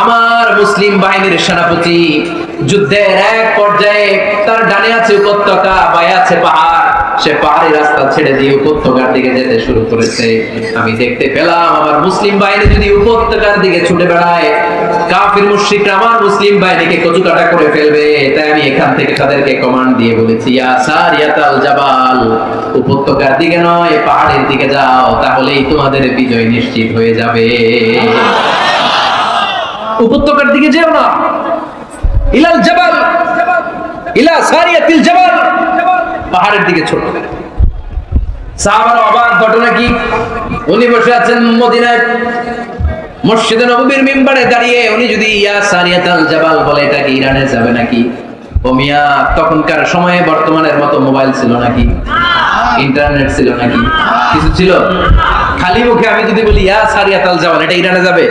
আমার মুসলিম বাহিনীর সেনাপতি যুদ্ধের এক পর্যায়ে তার ডানে আছে উপত্যকা, বায়ে আছে পাহাড়, সে পাহাড়ি রাস্তা ছেড়ে দিয়ে উপত্যকার দিকে যেতে শুরু করেছে। আমি দেখতে পেলাম আমার মুসলিম বাহিনী যদি উপত্যকার দিকে ছুটে বেড়ায়, কাফির মুশরিকরা আমার মুসলিম বাহিনীকে কচুকাটা করে ফেলবে। তাই আমি এখান থেকে তাদেরকে কমান্ড দিয়ে বলেছি, ইয়া সারিয়াতাল জাবাল, উপত্যকার দিকে নয় পাহাড়ের দিকে যাও, তাহলেই তোমাদের বিজয় নিশ্চিত হয়ে যাবে। উপত্যকার দিকে যেও না, ইলাল জাবাল, ইলা সারিয়াতিল জাবাল, পাহাড়ের দিকে ছোট। সাহাবার অবাক, ঘটনা কি? উনি বসে আছেন মদিনায় মসজিদে নববীর মিম্বারে দাঁড়িয়ে, উনি যদি ইয়া সারিয়াতাল জাবাল বলে, এটা কি ইরানে যাবে নাকি? ও মিয়া, তখনকার সময়ে বর্তমানের মতো মোবাইল ছিল নাকি? ইন্টারনেট ছিল নাকি? কিছু ছিল? খালি মুখে আমি যদি বলি ইয়া সারিয়াতাল জাবাল, এটা ইরানে যাবে?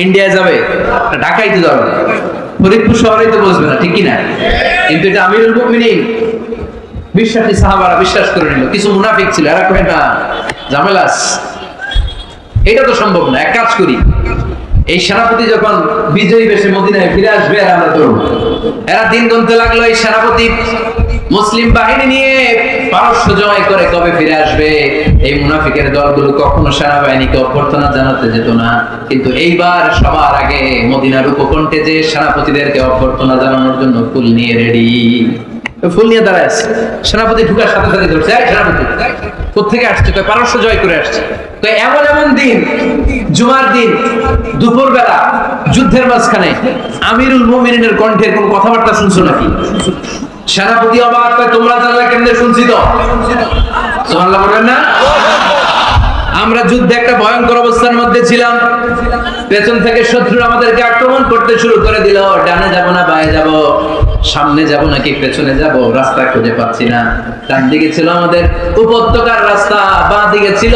ইন্ডিয়ায় যাবে? ঢাকায় তো যাবে, ফরিদপুর শহরেই তো বসবে না, ঠিক কি না? কিন্তু এটা আমিরুল মুমিনিন বিশ্বাসী সাহাবারা বিশ্বাস করে নিল। কিছু মুনাফিক ছিল, এরা কয় না ঝামেলাস, এটা তো সম্ভব না। এক কাজ করি, এই সেনাপতি যখন বিজয়ী বেশে মদিনায় ফিরে আসবে আর আমরা ধরব। এরা দিন গুনতে লাগলো, এই সেনাপতি মুসলিম বাহিনী নিয়ে পারস্য জয় করে কবে ফিরে আসবে। এই মুনাফিকের দলগুলো কখনো সেনাবাহিনীকে অভ্যর্থনা জানাতে যেত না, কিন্তু এইবার সবার আগে মদিনার উপকণ্ঠে যে সেনাপতিদেরকে অভ্যর্থনা জানানোর জন্য ফুল নিয়ে রেডি, ফুল নিয়ে দাঁড়ায় আছে। সেনাপতি ঢুকার সাথে সাথে ধরছে, সেনাপতি কোথেকে আসছে? পারস্য জয় করে আসছে। তো এমন এমন দিন, জুমার দিন দুপুর বেলা যুদ্ধের মাঝখানে আমিরুল মুমিনিনের কণ্ঠের কোন কথাবার্তা শুনছো নাকি? সেনাপতি অবাক, তোমরা জানলে কেমনে? শুনছি তো, সুবহানাল্লাহ বলবেন না? আমরা যুদ্ধে একটা ভয়ঙ্কর অবস্থার মধ্যে ছিলাম, পেছন থেকে শত্রু আমাদেরকে আক্রমণ করতে শুরু করে দিল। ডানে যাব না বায়ে যাব, সামনে যাব নাকি পেছনে যাব, রাস্তা খুঁজে পাচ্ছি না। ডান দিকে ছিল আমাদের উপত্যকার রাস্তা, বাঁ দিকে ছিল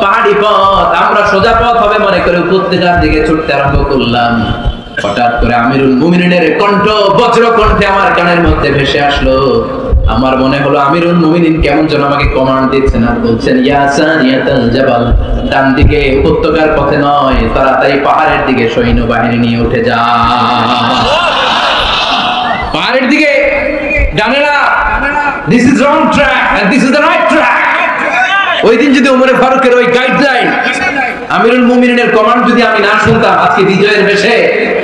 পাহাড়ি পথ। আমরা সোজা পথ হবে মনে করে উপত্যকার দিকে ছুটতে আরম্ভ করলাম। হঠাৎ করে আমিরুল মুমিনিনের কণ্ঠ বজ্র কণ্ঠে আমার কানের মধ্যে ভেসে আসলো। আমার মনে হলো আমিরুল মুমিনিন কেমন যেন আমাকে কমান্ড দিচ্ছেন আর বলছেন, ইয়া সানিয়াতাল জাবাল, ডান দিকে উপত্যকার পথে নয়, তাড়াতাড়ি পাহাড়ের দিকে সৈন্যবাহিনী নিয়ে উঠে যা। পাহাড়ের দিকে, ডানে না, this is wrong track and this is the right track. ওই দিন যদি ওমরে ফারুকের ওই গাইডলাইন, আমিরুল মুমিনিনের কমান্ড যদি আমি না শুনতাম, আজকে বিজয়ের বেশে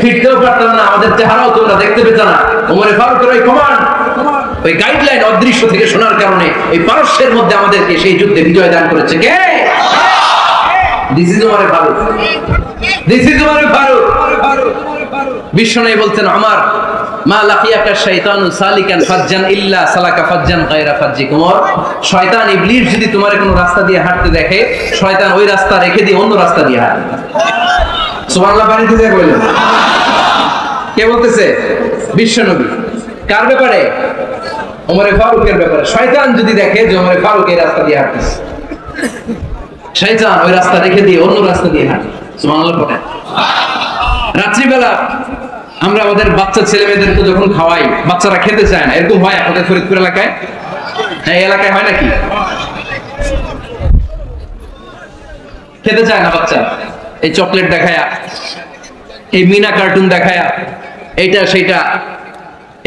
ফিরতেও পারতাম না, আমাদের চেহারাও তোমরা দেখতে পেত না। ওমরে ফারুকের ওই কমান্ড, ওই গাইডলাইন অদৃশ্য থেকে শোনার কারণে এই পারস্যের মধ্যে আমাদেরকে সেই যুদ্ধে বিজয় দান করেছে কে? দিস ইজ ওমরে ফারুক, দিস ইজ ওমরে ফারুক। বিশ্বনবী বলতেন, আমার মা লাকিয়াকা শাইতানু সালিকান ফাজ্জান ইল্লা সালাকা ফাজ্জান গায়রা ফাজ্জিকুম। শয়তান ইবলিস যদি তোমার কোনো রাস্তা দিয়ে হাঁটতে দেখে, শয়তান ওই রাস্তা রেখে দিয়ে অন্য রাস্তা দিয়ে হাঁটে। সুবহানাল্লাহ, পানি দিয়ে বললেন। কে বলতেছে? বিশ্বনবী। কার ব্যাপারে? ওমরে ফারুকের ব্যাপারে। শয়তান যদি দেখে যে ওমরে ফারুক এই রাস্তা দিয়ে হাঁটতেছে, শয়তান ওই রাস্তা রেখে দিয়ে অন্য রাস্তা দিয়ে হাঁটে। সুবহানাল্লাহ পড়ে। রাত্রিবেলা আমরা আমাদের বাচ্চা ছেলে মেয়েদেরকে যখন খাওয়াই, বাচ্চারা খেতে চায় না, এরকম হয় আপনাদের ফরিদপুর এলাকায়? হ্যাঁ, এই এলাকায় হয় নাকি? খেতে চায় না বাচ্চা, এই চকলেট দেখায়া, এই মিনা কার্টুন দেখায়া, এইটা সেইটা,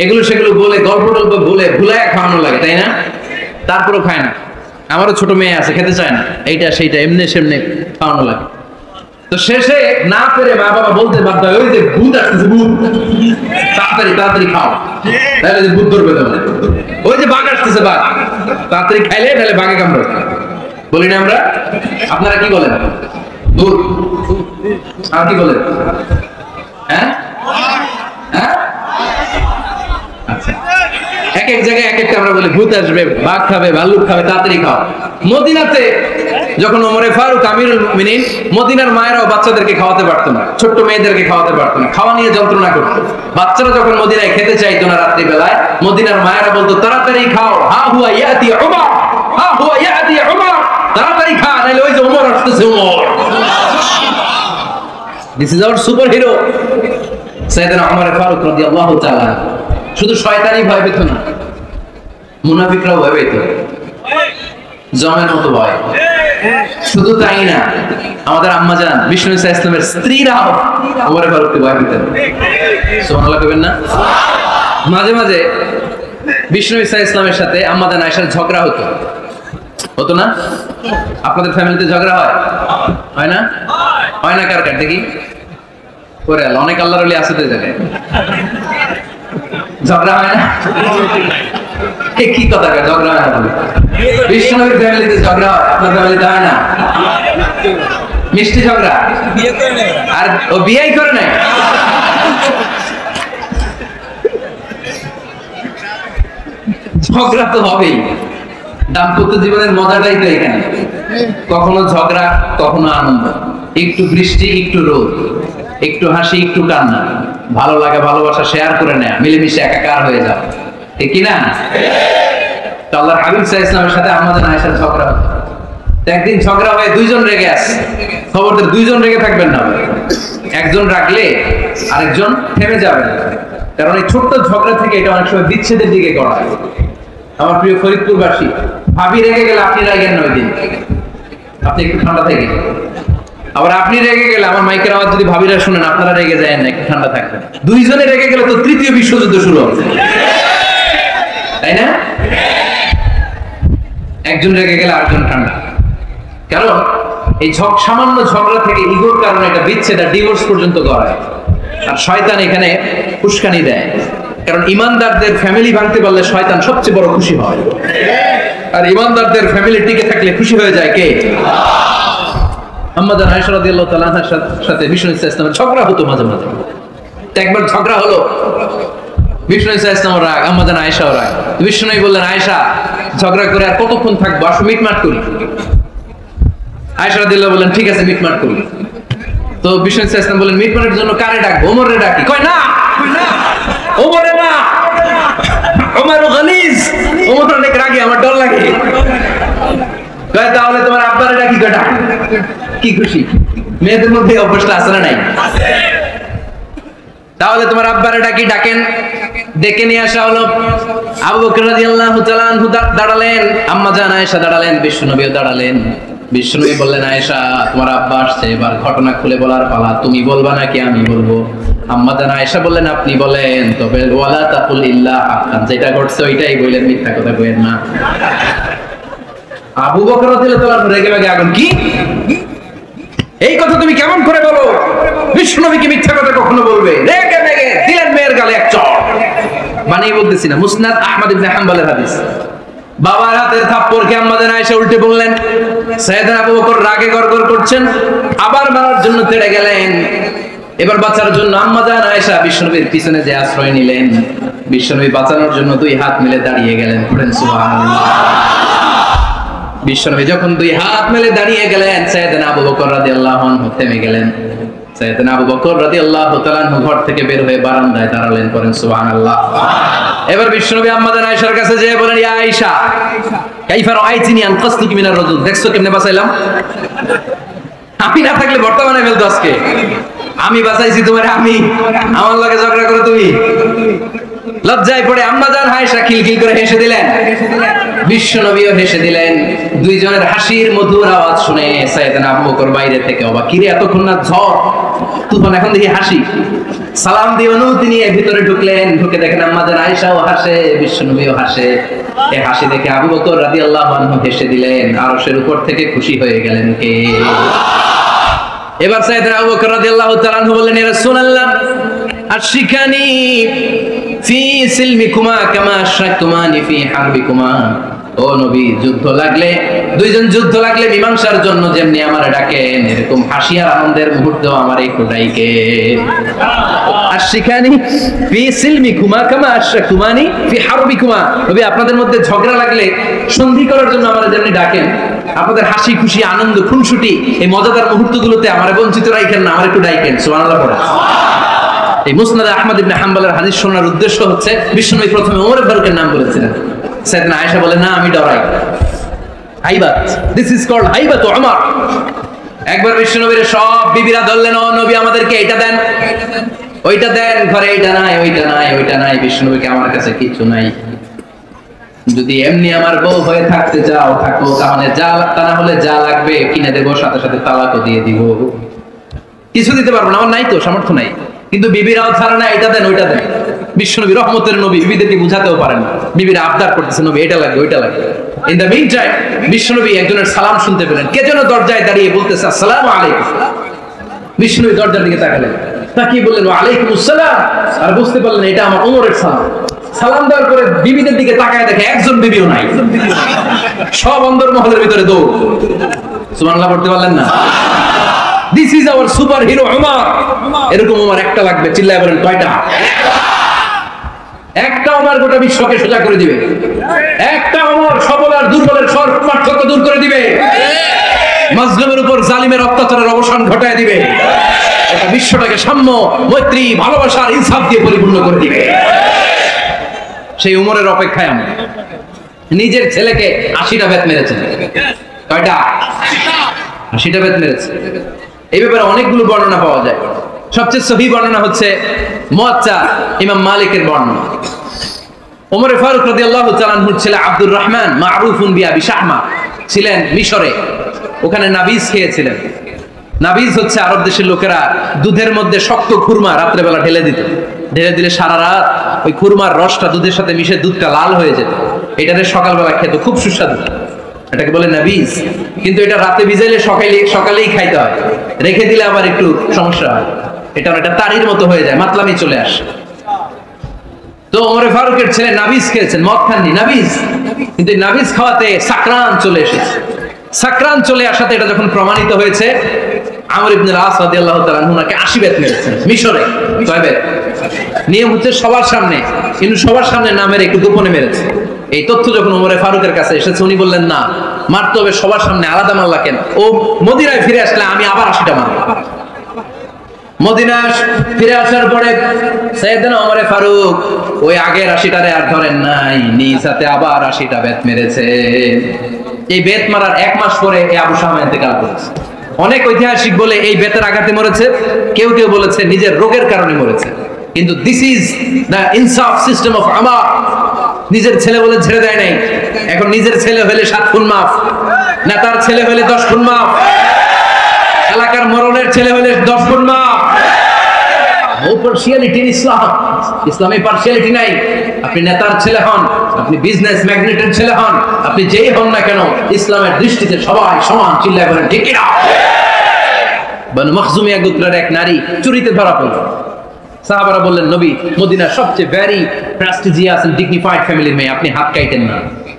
এগুলো সেগুলো বলে, গল্প টল্প বলে ভুলায় খাওয়ানো লাগে, তাই না? তারপরেও খায় না। আমারও ছোট মেয়ে আছে, খেতে চায় না, এইটা সেইটা এমনি সেমনি খাওয়ানো লাগে। তো শেষে না পেরে মা বাবা বলতে বাধ্য হয়, ওই যে ভূত আসতেছে, ভূত, তাড়াতাড়ি তাড়াতাড়ি খাও, তাহলে যে ভূত ধরবে তোমার, ওই যে বাঘ আসতেছে, বাঘ, তাড়াতাড়ি খাইলে তাহলে বাঘে কামড়ে। বলি না আমরা? আপনারা কি বলেন? ভূত। আর কি বলেন? হ্যাঁ হ্যাঁ, আচ্ছা, এক এক জায়গায় এক একটা আমরা বলি, ভূত আসবে, বাঘ খাবে, ভাল্লুক খাবে, তাড়াতাড়ি খাও। মদিনাতে যখন ওমরে ফারুক আমিরুল মুমিনিন, মদিনার মায়েরাও বাচ্চাদেরকে খাওয়াতে পারতো না, ছোট্ট মেয়েদেরকে খাওয়াতে পারতো না, খাওয়া নিয়ে যন্ত্রণা করতো। বাচ্চারা যখন মদিনায় খেতে চাইতো না রাত্রি বেলায়, মদিনার মায়েরা বলতো, তাড়াতাড়ি খাও, হা হুয়া ইয়াতি উমর, হা হুয়া ইয়াতি উমর, তাড়াতাড়ি খা, নাইলে ওই যে ওমর আসতেছে, Omar. This is our super hero সাইয়েদনা ওমর ফারুক রাদিয়াল্লাহু তাআলা। শুধু শয়তানই ভয় পেত না, মুনাফিকরাও ভয় পেত, জমের মতো ভয়। শুধু তাই না, আমাদের আম্মাজান বিষ্ণু ইসা ইসলামের স্ত্রীরাও ওমর ফারুককে ভয় পেতেন। সুবহানাল্লাহ কইবেন না? মাঝে মাঝে বিষ্ণু ইসা ইসলামের সাথে আম্মাজান আয়েশার ঝগড়া হতো, হতো না? আপনাদের ফ্যামিলিতে ঝগড়া হয়? হয় না? হয় না? কার কার দেখি করে আল্লাহ, অনেক আল্লাহর ওলি আছে তো এই জায়গায়। ঝগড়া হয় না? কি কথা কয়, ঝগড়া হয় না? বিষ্ণুনবীর ফ্যামিলিতে ঝগড়া হয়, আপনার ফ্যামিলিতে হয় না? মিষ্টি ঝগড়া, আর ও বিয়েই করে নাই। ঝগড়া তো হবেই, দাম্পত্য জীবনের মজাটাই তো এখানে। কখনো ঝগড়া, কখনো আনন্দ, একটু বৃষ্টি, একটু রোদ, একটু হাসি, একটু কান্না, ভালো লাগা ভালোবাসা শেয়ার করে নেয়া, মিলেমিশে একাকার হয়ে যাও, ঠিক কি না? আল্লাহর হাবিব সাল্লাল্লাহু আলাইহি ওয়াসাল্লামের সাথে আমাদের আয়েশার ঝগড়া হতো। একদিন ঝগড়া হয়ে দুইজন রেগে আছে, খবরদার দুইজন রেগে থাকবেন না, একজন রাগলে আরেকজন থেমে যাবে, কারণ এই ছোট্ট ঝগড়া থেকে এটা অনেক সময় বিচ্ছেদের দিকে গড়ায়। আমার প্রিয় ফরিদপুরবাসী, ভাবি রেগে গেলে আপনি রাগেন না, ওই দিন আপনি একটু ঠান্ডা থাকেন। আবার আপনি রেগে গেলে, আমার মাইকের আওয়াজ যদি ভাবিরা শুনেন, আপনারা রেগে যায় না, একটু ঠান্ডা থাকবেন। দুইজনে রেগে গেলে তো তৃতীয় বিশ্বযুদ্ধ শুরু হবে, তাই না? একজন রেগে গেলে আরেকজন ঠান্ডা, কারণ এই সামান্য ঝগড়া থেকে ইগোর কারণে এটা বিচ্ছেদ আর ডিভোর্স পর্যন্ত গড়ায়। আর শয়তান এখানে উস্কানি দেয়, কারণ ইমানদারদের ফ্যামিলি ভাঙতে পারলে শয়তান সবচেয়ে বড় খুশি হয়, আর ইমানদারদের ফ্যামিলি টিকে থাকলে খুশি হয়ে যায় কে? আম্মাজান আয়েশা রাদিয়াল্লাহু তাআলা আনহার সাথে বিষ্ণু ইসা ইসলামের ঝগড়া হতো মাঝে মাঝে। একবার ঝগড়া হলো, বিষ্ণু ইসা ইসলামও রাগ, আম্মাজান আয়েশাও রাগ। বিষ্ণু বললেন, আয়েশা, ঝগড়া করে আর কতক্ষণ থাকবো, আসো মিটমাট করি। আয়েশা রাদিয়াল্লাহু বললেন ঠিক আছে মিটমাট করি। তো বিষ্ণু সাল্লাল্লাহু আলাইহি ওয়াসাল্লাম বললেন মিটমাটের জন্য কারে ডাকবো? ওমরে ডাকি। কয় না ওমরে না, ওমর গলিজ, ওমর অনেক রাগী, আমার ডর লাগে। কয় তাহলে তোমার আব্বারে ডাকি। কয় ডাক। কি খুশি, মেয়েদের মধ্যে অভ্যাসটা আছে না নাই? তাহলে তোমার আব্বারে ডাকি। ডাকেন, ডেকে নিয়ে আসা হলো। আবু বকর রাদিয়াল্লাহু তাআলা আনহু দাঁড়ালেন, আম্মা জান আয়েশা দাঁড়ালেন, বিশ্বনবীও দাঁড়ালেন। বিশ্বনবী বললেন আয়েশা তোমার আব্বা আসছে, এবার ঘটনা খুলে বলার পালা, তুমি বলবা নাকি আমি বলবো? আম্মা জান আয়েশা বললেন আপনি বলেন, তবে ওয়ালা তাকুল ইল্লা হাক্কান, যেটা ঘটছে ওইটাই বললেন, মিথ্যা কথা কইেন না। আবু বকর রাদিয়াল্লাহু তাআলা রেগে মেগে আগুন, কি এই কথা তুমি কেমন করে বলো? বিশ্বনবী কি মিথ্যা কথা কখনো বলবে? রেগে মেগে দিলেন মেয়ের গালে এক চড়। বানিয়ে বলতেছি না, মুসনাদ আহমদ ইবনে হাম্বলের হাদিস। বাবার হাতের থাপ্পড়কে আম্মা জান আয়েশা উল্টে বললেন। সাইয়েদনা আবু বকর রাগে গড়গড় করছেন, আবার মারার জন্য তেড়ে গেলেন। এবার বাঁচার জন্য আম্মা জান আয়েশা বিশ্বনবীর পিছনে যে আশ্রয় নিলেন, বিশ্বনবী বাঁচানোর জন্য দুই হাত মিলে দাঁড়িয়ে গেলেন। পড়েন সুবহানাল্লাহ। বিশ্বনবী যখন দুই হাত মেলে দাঁড়িয়ে গেলেন, সাইয়েদনা আবু বকর রাদিয়াল্লাহু আনহু থেমে গেলেন। সাইয়েদনা আবু বকর রাদিয়াল্লাহু তাআলা আনহু ঘর থেকে বের হয়ে বারান্দায় দাঁড়ালেন। পড়েন সুবহানাল্লাহ। এবার বিশ্বনবী আম্মা জান আয়েশার কাছে যেয়ে বলেন, ইয়া আয়েশা কাইফা রাআইতিনি আনকাসতুকি মিনার রাজুল, দেখছো কেমনে বাঁচাইলাম? আমি না থাকলে বর্তমানে ফেলতো আজকে। আমি বাঁচাইছি তোমারে, আমি আমার লগে ঝগড়া করো তুমি। লজ্জায় পড়ে আম্মা জান আয়েশা খিলখিল করে হেসে দিলেন, বিশ্বনবীও হেসে দিলেন। দুইজনের হাসির মধুর আওয়াজ শুনে সাইয়েদনা আবু বকর বাইরে থেকে অবাক, কিরে এতক্ষণ না ঝড় তুফান, এখন দেখি হাসি। সালাম দিয়ে অনুমতি নিয়ে ভিতরে ঢুকলেন। ঢুকে দেখেন আম্মা জান আয়েশাও হাসে, বিশ্বনবীও হাসে। এই হাসি দেখে আবু বকর রাদিয়াল্লাহু আনহু হেসে দিলেন। আরশের উপর থেকে খুশি হয়ে গেলেন কে? এবার সাইয়েদনা আবু বকর রাদিয়াল্লাহু তাআলা আনহু বললেন, ইয়া রাসূলুল্লাহ আশরিকানি ফি সিলমিকুমা কামা আশরাকতুমানি ফি হারবিকুমা। ও নবী, যুদ্ধ লাগলে, দুইজন যুদ্ধ লাগলে মীমাংসার জন্য যেমনি আমারে ডাকেন, এরকম হাসি আর আনন্দের মুহূর্তেও আমারে একটু ডাকেন। আশরিকানি ফি সিলমিকুমা কামা আশরাকতুমানি ফি হারবিকুমা। নবী, আপনাদের মধ্যে ঝগড়া লাগলে সন্ধি করার জন্য আমারে যেমনি ডাকেন, আপনাদের হাসি খুশি আনন্দ খুনসুটি এই মজাদার মুহূর্তগুলোতে আমারে বঞ্চিত রাখেন না, আমারে একটু ডাকেন। সুবহানাল্লাহ পড়া। এই মুসনাদ আহমদ ইবনে হাম্বলের হাদিস শোনার উদ্দেশ্য হচ্ছে, বিশ্বনবী প্রথমে ওমর ফারুকের নাম বলেছিলেন। সাইয়েদনা আয়েশা বলে না, আমি ডরাই। হাইবাত, দিস ইজ কল্ড হাইবাত ওমর। একবার বিশ্বনবীর সব বিবিরা ধরলেন, ও নবী আমাদেরকে এটা দেন, ওইটা দেন, ঘরে এইটা নাই, ওইটা নাই, ওইটা নাই। বিশ্বনবীকে আমার কাছে কিছু নাই, যদি এমনি আমার বউ হয়ে থাকতে চাও থাকো, তাহলে যা, তা না হলে যা লাগবে কিনে দেবো, সাথে সাথে তালাকও দিয়ে দিব। কিছু দিতে পারবো না, আমার নাই তো, সামর্থ্য নাই। কিন্তু বিবিরাও ছাড়ে না, এটা দেন ওইটা দেন। বিশ্বনবী রহমতের নবী, বিবিদেরকে বুঝাতেও পারেন না। বিবিরা আবদার করতেছে, নবী এটা লাগবে, ওইটা লাগবে। ইন দ্য মিন টাইম বিশ্বনবী একজনের সালাম শুনতে পেলেন। কে যেন দরজায় দাঁড়িয়ে বলতেছে আসসালামু আলাইকুম। বিশ্বনবী দরজার দিকে তাকালেন, তাকিয়ে বললেন ওয়া আলাইকুমুস সালাম। আর বুঝতে পারলেন এটা আমার ওমরের সালাম। সালাম দেওয়ার পরে বিবিদের দিকে তাকায় দেখে একজন বিবিও নাই, সব অন্দর মহলের ভিতরে দৌড়। সুবহানাল্লাহ পড়তে পারলেন না? This is our super hero Omar. এরকম ওমর একটা লাগবে, চিল্লায় বলেন কয়টা? একটা ওমর গোটা বিশ্বকে সোজা করে দিবে। একটা ওমর সবল আর দুর্বলের পার্থক্য দূর করে দিবে। মাজলুমের উপর জালিমের অত্যাচারের অবসান ঘটায় দিবে। এটা বিশ্বটাকে সাম্য, মৈত্রী, ভালোবাসার ইনসাফ দিয়ে পরিপূর্ণ করে দিবে। সেই ওমরের অপেক্ষায় আমরা। নিজের ছেলেকে ৮০টা বেত মেরেছে। কয়টা? ৮০টা বেত মেরেছে। এই ব্যাপারে অনেকগুলো বর্ণনা পাওয়া যায়। সবচেয়ে সহিহ বর্ণনা হচ্ছে মুয়াত্তা ইমাম মালিকের বর্ণনা। ওমর ফারুক রাদিয়াল্লাহু তাআলা আনহুর ছেলে আব্দুর রহমান মারুফুন বিআবি শাহমা ছিলেন মিশরে। ওখানে নাবিজ খেয়েছিলেন। নাবিজ হচ্ছে আরব দেশের লোকেরা দুধের মধ্যে শক্ত খুরমা রাত্রে বেলা ঢেলে দিত। ঢেলে দিলে সারা রাত ওই খুরমার রসটা দুধের সাথে মিশে দুধটা লাল হয়ে যেত। এটাতে সকালবেলা খেত, খুব সুস্বাদু। এটাকে বলে নাবিজ। কিন্তু এটা রাতে ভিজাইলে সকালেই খাইতে হয়, রেখে দিলে আবার একটু সমস্যা হয়। এটা একটা তারির মতো হয়ে যায়, মাতলামি চলে আসে। তো ওমরে ফারুকের ছেলে নাবিজ খেয়েছেন, মদ খাননি, নাবিজ। কিন্তু নাবিজ খাওয়াতে সাকরান চলে এসেছে। সাকরান চলে আসাতে এটা যখন প্রমাণিত হয়েছে, আমর ইবনে আস রাদিয়াল্লাহু তাআলা আনহু নাকি ৮০ বেত মেরেছেন মিশরে। কয় বেত? নিয়ম হচ্ছে সবার সামনে, কিন্তু সবার সামনে না মেরে একটু গোপনে মেরেছে। এই তথ্য যখন ওমরে ফারুকের কাছে এসেছে, উনি বললেন না, মারতে হবে সবার সামনে, আলাদা মারলা কেন? ও মদিনায় ফিরে আসলে আমি আবার 80টা মারবো। মদিনা ফিরে আসার পরে সাইয়েদনা ওমরে ফারুক ওই আগের 80টারে আর ধরেন নাই, নিজ হাতে আবার 80টা বেত মেরেছে। এই বেত মারার 1 মাস পরে এই আবু শামা ইন্তেকাল করেছে। অনেক ঐতিহাসিক বলে এই বেতের আঘাতে মরেছে, কেউ কেউ বলেছে নিজের রোগের কারণে মরেছে। কিন্তু দিস ইজ দ্য ইনসাফ সিস্টেম অফ আমা। নিজের ছেলে বলে ছেড়ে দেয় নাই। এখন নিজের ছেলে হলে 7 খুন মাফ, নেতার ছেলে হলে 10 খুন মাফ, এলাকার মরণের ছেলে হলে 10 গুণ মাফ। নো পার্সিয়ালিটি ইন ইসলাম। ইসলামে পার্সিয়ালিটি নাই। আপনি নেতার ছেলে হন, আপনি বিজনেস ম্যাগনেটের ছেলে হন, আপনি যেই হন না কেন, ইসলামের দৃষ্টিতে সবাই সমান। চিল্লায় বলেন ঠিক কিনা? বনু মখজুমিয়া গোত্রের এক নারী চুরিতে ধরা পড়ল। সাহাবারা বললেন, নবী, মদিনার সবচেয়ে ভেরি প্রেস্টিজিয়াস এন্ড ডিগনিফাইড ফ্যামিলির মেয়ে, আপনি হাত কাটেন না।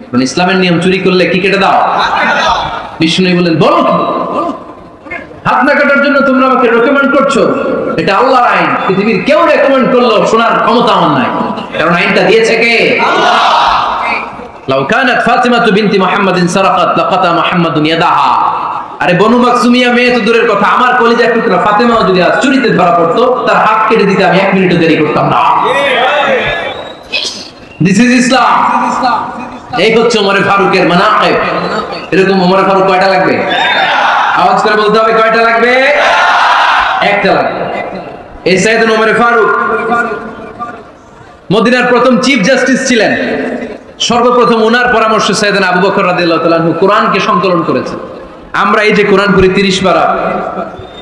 কারণ ইসলামের নিয়ম, চুরি করলে কি কেটে দাও? বিষ্ণু বললেন, বলো হাত না কাটার জন্য তোমরা আমাকে রেকমেন্ড করছো? এটা আল্লাহর আইন, পৃথিবীর কেউ রেকমেন্ড করলো শোনার ক্ষমতা আমার নাই, কারণ আইনটা দিয়েছে কে? আল্লাহ। লাউ কানাত ফাতিমা বিনতি মুহাম্মাদিন সারাকাত লাকাতা মুহাম্মাদুন ইয়াদাহা। আরে বনু মাকসুমিয়া মেয়ে তো দূরের কথা, আমার কলিজার টুকরা ফাতেমাও যদি আজ চুরিতে ধরা পড়তো, তার হাত কেটে দিতে আমি 1 মিনিটও দেরি করতাম না। দিস ইজ ইসলাম। এই হচ্ছে ওমরে ফারুকের মানাকিব। এরকম ওমরে ফারুক কয়টা লাগবে? আওয়াজ করে বলতে হবে, কয়টা লাগবে? একটা লাগবে। এই সাইয়েদনা ওমরে ফারুক মদিনার প্রথম চিফ জাস্টিস ছিলেন। সর্বপ্রথম ওনার পরামর্শে সাইয়েদনা আবু বকর রাদিয়াল্লাহু তাআলা আনহু কোরআনকে সংকলন করেছেন। আমরা এই যে কোরআন পড়ি 30 পারা,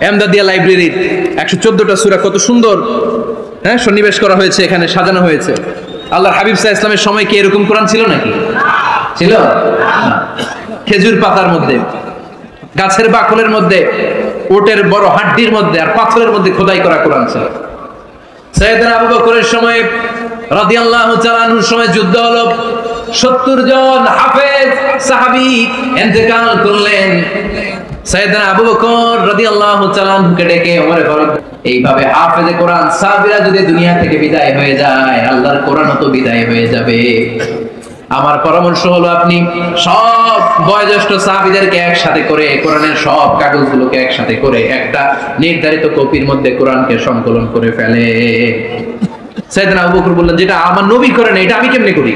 এমদাদিয়া লাইব্রেরির 114টা সূরা, কত সুন্দর সন্নিবেশ করা হয়েছে, এখানে সাজানো হয়েছে। আল্লাহর হাবিব সাল্লাল্লাহু আলাইহি ওয়াসাল্লামের সময় কি এরকম কোরআন ছিল নাকি? ছিল না। খেজুর পাতার মধ্যে, গাছের বাকলের মধ্যে, ওটের বড় হাড্ডির মধ্যে আর পাথরের মধ্যে খোদাই করা কোরআন ছিল। সাইয়েদনা আবু বকরের সময় রাদিয়াল্লাহু তাআলা আনহুর সময় যুদ্ধ হলো, 70 জন হাফেজ সাহাবী ইন্তেকাল করলেন। সাইয়েদনা আবু বকর রাদিয়াল্লাহু তাআলা আনহুকে ডেকে ওমরে ফারুক, এইভাবে হাফেজে কোরআন সাহাবীরা যদি দুনিয়া থেকে বিদায় হয়ে যায়, আল্লাহর কোরআনও তো বিদায় হয়ে যাবে। আমার পরামর্শ হলো, আপনি সব বয়োজ্যেষ্ঠ সাহাবীদেরকে একসাথে করে কোরআনের সব কাগজগুলোকে একসাথে করে একটা নির্ধারিত কপির মধ্যে কোরআনকে সংকলন করে ফেলে। সাইয়েদনা আবু বকর বললেন, যেটা আমার নবী করে না, এটা আমি কেমনে করি?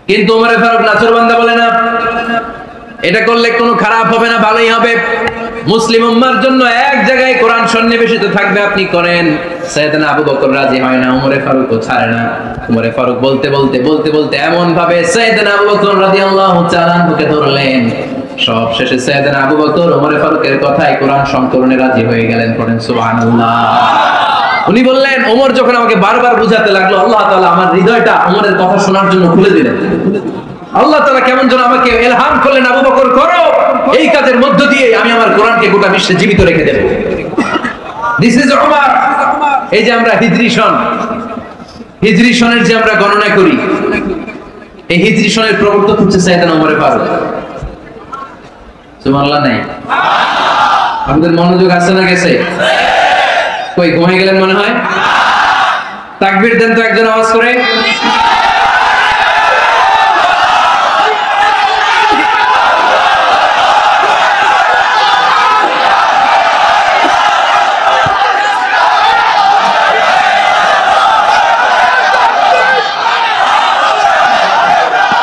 কিন্তু ওমরে ফারুক নাছরবান্দা বলে না, এটা করলে কোনো খারাপ হবে না, ভালোই হবে। মুসলিম উম্মার জন্য এক জায়গায় কোরআন সন্নিবেশিত থাকবে, আপনি করেন। সাইয়েদনা আবু বকর রাজি হয় না, ওমরে ফারুকও ছাড়ে না। ওমরে ফারুক বলতে বলতে বলতে বলতে এমন ভাবে সাইয়েদনা আবু বকর রাদিয়াল্লাহু তাআলা আনহুকে ধরলেন, সব শেষে সাইয়েদনা আবু বকর ওমরে ফারুকের কথায় কোরআন সংকলনে রাজি হয়ে গেলেন। পড়েন সুবহানাল্লাহ। উনি বললেন, ওমর যখন আমাকে বারবার বুঝাতে লাগলো, আল্লাহ তাআলা আমার হৃদয়টা ওমরের কথা শোনার জন্য খুলে দিলেন। আল্লাহ তাআলা কেমন যেন আমাকে ইলহাম করলেন, আবু বকর করো, এই কাজের মধ্য দিয়ে আমি আমার কোরআনকে গোটা বিশ্বে জীবিত রেখে দেব। This is Umar. এই যে আমরা হিজরি সনের যে আমরা গণনা করি, এই হিজরি সনের প্রবর্তক হচ্ছে সাইয়েদনা ওমর ফারুক। সুবহানাল্লাহ নাই? আমাদের মনোযোগ আছে না গেছে? কই ঘুমিয়ে গেলেন মনে হয়? তাকবীর দেন তো একজন আওয়াজ করে।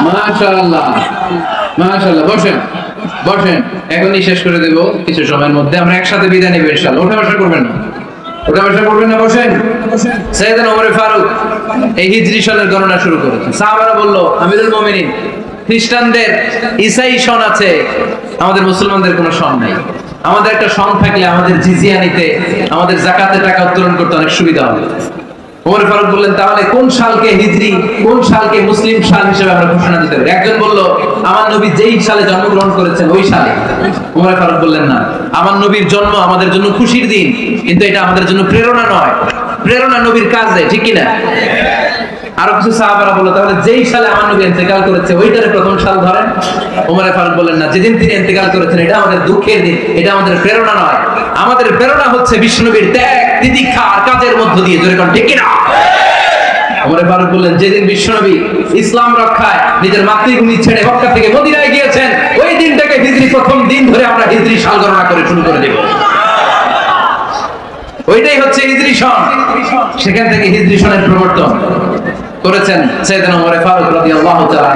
মাশাআল্লাহ, মাশাআল্লাহ। বসেন বসেন, এখনই শেষ করে দেব কিছু সময়ের মধ্যে। আমরা একসাথে বিদায় নেব ইনশাআল্লাহ। ওঠা বসা করবেন না, ওঠা বসা করবেন না, বসেন। সাইয়েদনা ওমর ফারুক এই হিজরি সনের গণনা শুরু করেছেন। সাহাবারা বলল, আমিরুল মুমিনিন, খ্রিস্টানদের ঈসাই সন আছে, আমাদের মুসলমানদের কোনো সন নাই। আমাদের একটা সন থাকলে আমাদের জিজিয়া নিতে, আমাদের যাকাতের টাকা উত্তোলন করতে অনেক সুবিধা হবে। ওমর ফারুক বললেন, তাহলে কোন সালকে হিজরি, কোন সালকে মুসলিম সাল হিসেবে আমরা ঘোষণা দিতে পারি? একজন বলল, আমার নবী যেই সালে জন্মগ্রহণ করেছেন ওই সালে। ওমর ফারুক বললেন, না, আমার নবীর জন্ম আমাদের জন্য খুশির দিন, কিন্তু এটা আমাদের জন্য প্রেরণা নয়। প্রেরণা নবীর কাজে, ঠিক কিনা? আরো কিছু সাহাবারা বলল, তাহলে যেই সালে আমার নবী ইন্তেকাল করেছে ওইটারে প্রথম সাল ধরেন। ওমর ফারুক বললেন, না, যেদিন তিনি ইন্তেকাল করেছেন এটা আমাদের দুঃখের দিন, এটা আমাদের প্রেরণা নয়। আমাদের প্রেরণা হচ্ছে বিষ্ণুনবীর ত্যাগ, তিতিক্ষা আর কাজের মধ্য দিয়ে। জোরে কোন ঠিক কিনা? ওমর ফারুক বললেন, যেদিন বিশ্বনবী ইসলাম রক্ষায় নিজের মাতৃভূমি ছেড়ে মক্কা থেকে মদিনায় গিয়েছেন, ওই দিনটাকে হিজরি প্রথম দিন ধরে আমরা হিজরি সাল গণনা করে শুরু করে দেব। ওইটাই হচ্ছে হিজরি সন। সেখান থেকে হিজরি সনের প্রবর্তন করেছেন সাইয়েদনা ওমর ফারুক রাদিয়াল্লাহু তাআলা।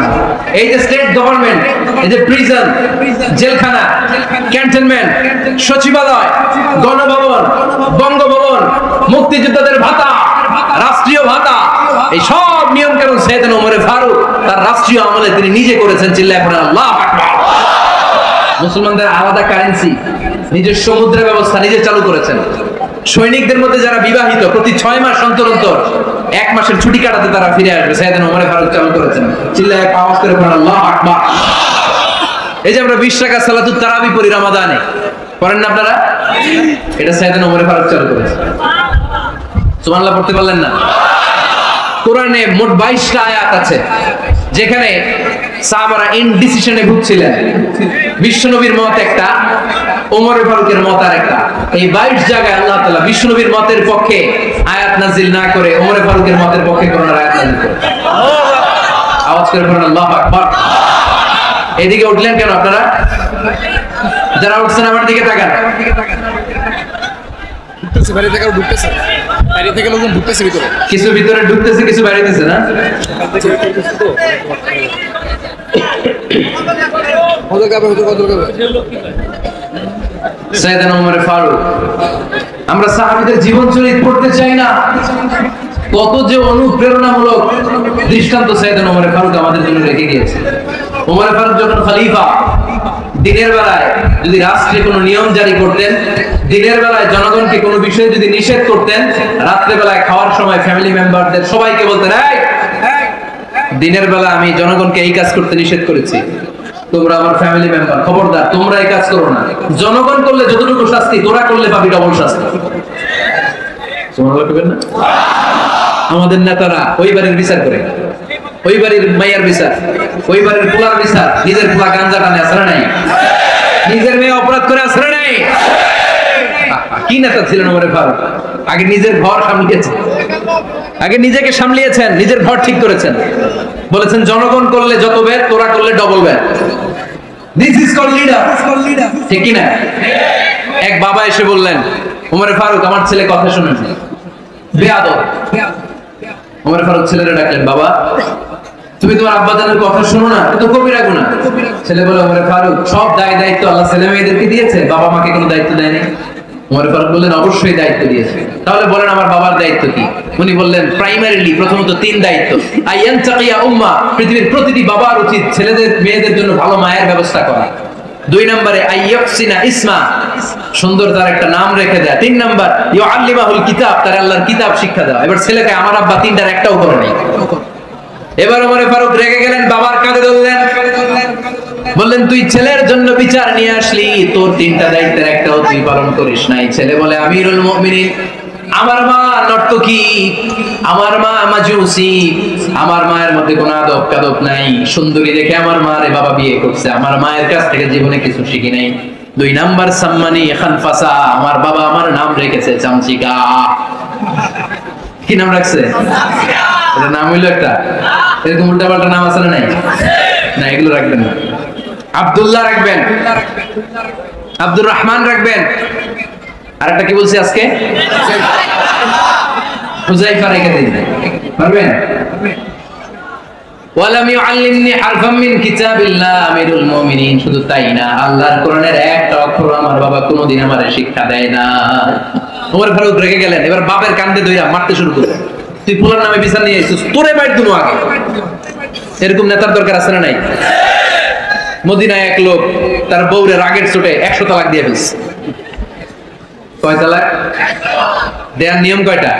এই যে স্টেট গভর্নমেন্ট, এই যে প্রিজন, জেলখানা, ক্যান্টনমেন্ট, সচিবালয়, গণভবন, বঙ্গভবন, মুক্তিযোদ্ধাদের ভাতা, রাষ্ট্রীয় ভাতা, এই সব নিয়ম কানুন সাইয়েদনা ওমর ফারুক তার রাষ্ট্রীয় আমলে তিনি নিজে করেছেন। চিল্লায় পড়েন আল্লাহু আকবার। মুসলমানদের আলাদা কারেন্সি, নিজস্ব মুদ্রা ব্যবস্থা নিজে চালু করেছেন। সৈনিকদের মধ্যে যারা বিবাহিত, প্রতি 6 মাস অন্তর অন্তর 1 মাসের ছুটি কাটাতে তারা ফিরে আসবে, সাইয়েদনা ওমর ফারুক চালু করেছেন। চিল্লায় আওয়াজ করে পড়েন আল্লাহু আকবার। এই যে আমরা 20 টাকা সালাতুত তারাবি পড়ি রমাদানে, পড়েন না আপনারা? এটা সাইয়েদনা ওমর ফারুক চালু করেছেন। সুবহানাল্লাহ পড়তে পারলেন না? কোরআনে মোট 22টা আয়াত আছে যেখানে সাহাবারা ইনডিসিশনে ভুগছিলেন। বিশ্বনবীর মত একটা, ওমর ফারুকের মত আরেকটা। এই 22 জায়গায় আল্লাহ তাআলা বিশ্বনবীর মতের পক্ষে আয়াত নাযিল না করে ওমর ফারুকের মতের পক্ষে কোরআনের আয়াত নাযিল করে। আওয়াজ করে বলেন আল্লাহু আকবার। এদিকে উঠলেন কেন আপনারা? যারা উঠছেন আমার দিকে তাকান। বাইরে থেকে ঢুকতেছে, বাইরে থেকে লোকজন ঢুকতেছে ভিতরে, কিছু ভিতরে ঢুকতেছে, কিছু বাইরে দিতেছে না। সাইয়েদনা ওমর ফারুক, আমরা সাহাবীদের জীবন চরিত্র পড়তে চাই না? কত যে অনুপ্রেরণামূলক দৃষ্টান্ত সাইয়েদনা ওমর ফারুক আমাদের জন্য রেখে গিয়েছে। ওমর ফারুক যখন খলিফা, দিনের বেলায় যদি রাষ্ট্রে কোনো নিয়ম জারি করতেন, দিনের বেলায় জনগণকে কোনো বিষয়ে যদি নিষেধ করতেন, রাত্রে বেলায় খাওয়ার সময় ফ্যামিলি মেম্বারদের সবাইকে বলতেন, দিনের বেলা আমি জনগণকে এই কাজ করতে নিষেধ করেছি, তোমরা আমার ফ্যামিলি মেম্বার, খবরদার তোমরা এই কাজ করো না। জনগণ করলে যতটুকু শাস্তি, তোরা করলে পাবি ডবল শাস্তি। আমাদের নেতারা ওই বাড়ির বিচার করে, ওই বাড়ির মাইয়ার বিচার, ওই বাড়ির পোলার বিচার, নিজের পোলা গাঞ্জা টানে আসলে নাই, নিজের মেয়ে অপরাধ করে আসলে নাই। কি নেতা ছিলেন ওমর ফারুক? আগে নিজের ঘর সামলিয়েছেন, আগে নিজেকে সামলিয়েছেন, নিজের ঘর ঠিক করেছেন। বলেছেন জনগণ করলে যত ব্যাড, তোরা করলে double bad. This is called leader. ঠিক কি না? এক বাবা এসে বললেন, ওমর ফারুক আমার ছেলে কথা শুনেন, বেয়াদব। ওমর ফারুক ছেলেরে ডাকলেন, বাবা তুমি তোমার আব্বাজানের কথা শুনো না, এটা তো কবিরা গুনাহ। ছেলে বলে, ওমর ফারুক সব দায়িত্ব আল্লাহ ছেলে মেয়েদেরকে দিয়েছে, বাবা মাকে কোনো দায়িত্ব দেয়নি। ওমর ফারুক বললেন, অবশ্যই দায়িত্ব দিয়েছে। তাহলে বলেন আমার বাবার দায়িত্ব কি? উনি বললেন, প্রাইমারিলি প্রথমত 3 দায়িত্ব। আইয়ান তাকিয়া উম্মাহ, পৃথিবীর প্রতিটি বাবার উচিত ছেলেদের মেয়েদের জন্য ভালো মায়ের ব্যবস্থা করা। 2 নম্বরে আইয়াকসিনা ইসমা, সুন্দর তার একটা নাম রেখে দেয়। 3 নম্বর ইউআল্লিমাহুল কিতাব, তার আল্লাহর কিতাব শিক্ষা দেওয়া। এবার ছেলেকে আমার আব্বা 3টার একটাও করে নাই। এবার ওমর ফারুক রেগে গেলেন, বাবার কাঁধে ধরলেন, বললেন তুই ছেলের জন্য বিচার নিয়ে আসলি, তোর 3টা দায়িত্বের একটাও তুই পালন করিস নাই। ছেলে বলে, আমিরুল মুমিনিন, আমার মা নর্তকী, আমার মা মাজুসি, আমার মায়ের মধ্যে কোনো আদব কাদব নাই, সুন্দরী দেখে আমার মারে বাবা বিয়ে করছে, আমার মায়ের কাছ থেকে জীবনে কিছু শিখি নাই। 2 নাম্বার সাম্মানি খানফাসা, আমার বাবা আমার নাম রেখেছে চামচিকা। কি নাম রাখছে? এটা নাম হইলো একটা, এরকম উল্টা পাল্টা নাম আছে না? নাই না, এগুলো রাখবেন না। আব্দুল্লাহ রাখবেন, আব্দুর রহমান রাখবেন, আর একটা কি বলছি আজকে, হুযায়ফা রেখে দিন, পারবেন? ওয়ালাম ইউআল্লিমনি হারফাম মিন কিতাবিল্লাহ, আমিরুল মুমিনিন। শুধু তাই না, আল্লাহর কোরআনের একটা অক্ষর আমার বাবা কোনোদিন আমারে শিক্ষা দেয় না। ওমর ফারুক রেগে গেলেন, এবার বাপের কান্দে ধইরা মারতে শুরু করলেন, তুই পোলার নামে বিচার নিয়ে এসেছিস, তোরে মাইর দুনো আগে। এরকম নেতার দরকার আছে না নাই? মদিনায় এক লোক তার বউরে রাগের চোটে 100 তালাক দিয়ে ফেলছে। কয় তালাক দেয়ার নিয়ম? কয়টা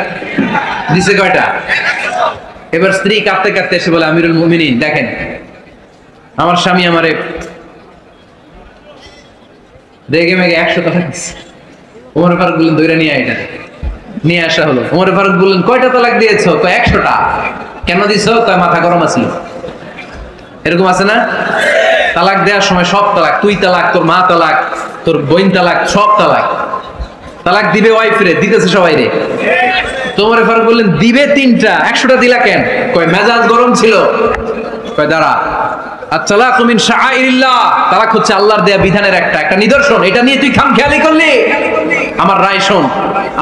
দিছে? কয়টা? এবার স্ত্রী কাঁদতে কাঁদতে এসে বলে, আমিরুল মুমিনিন দেখেন, আমার স্বামী আমারে রেগে মেগে 100 তালাক দিচ্ছে। ওমর ফারুক বললেন, দইরা নিয়ে আয়। এটা নিয়ে আসা হলো। ওমর ফারুক বললেন, কয়টা তালাক দিয়েছো? তো 100টা। কেন দিছো? তাই মাথা গরম আছিল। এরকম আছে না? তালাক দেওয়ার সময় সব তালাক, তুই তালাক, তোর মা তালাক, তোর বোন তালাক, সব তালাক। তালাক দিবে ওয়াইফ রে, দিতেছে সবাই রে। তোমার ফারুক বললেন দিবে 3টা, 100টা দিলা কেন? কয় মেজাজ গরম ছিল। কয় দাঁড়া, আত-তালাকু মিন শাআইরিল্লাহ, তালাক হচ্ছে আল্লাহর দেয়া বিধানের একটা নিদর্শন, এটা নিয়ে তুই খামখেয়ালি করলি। আমার রায় শোন,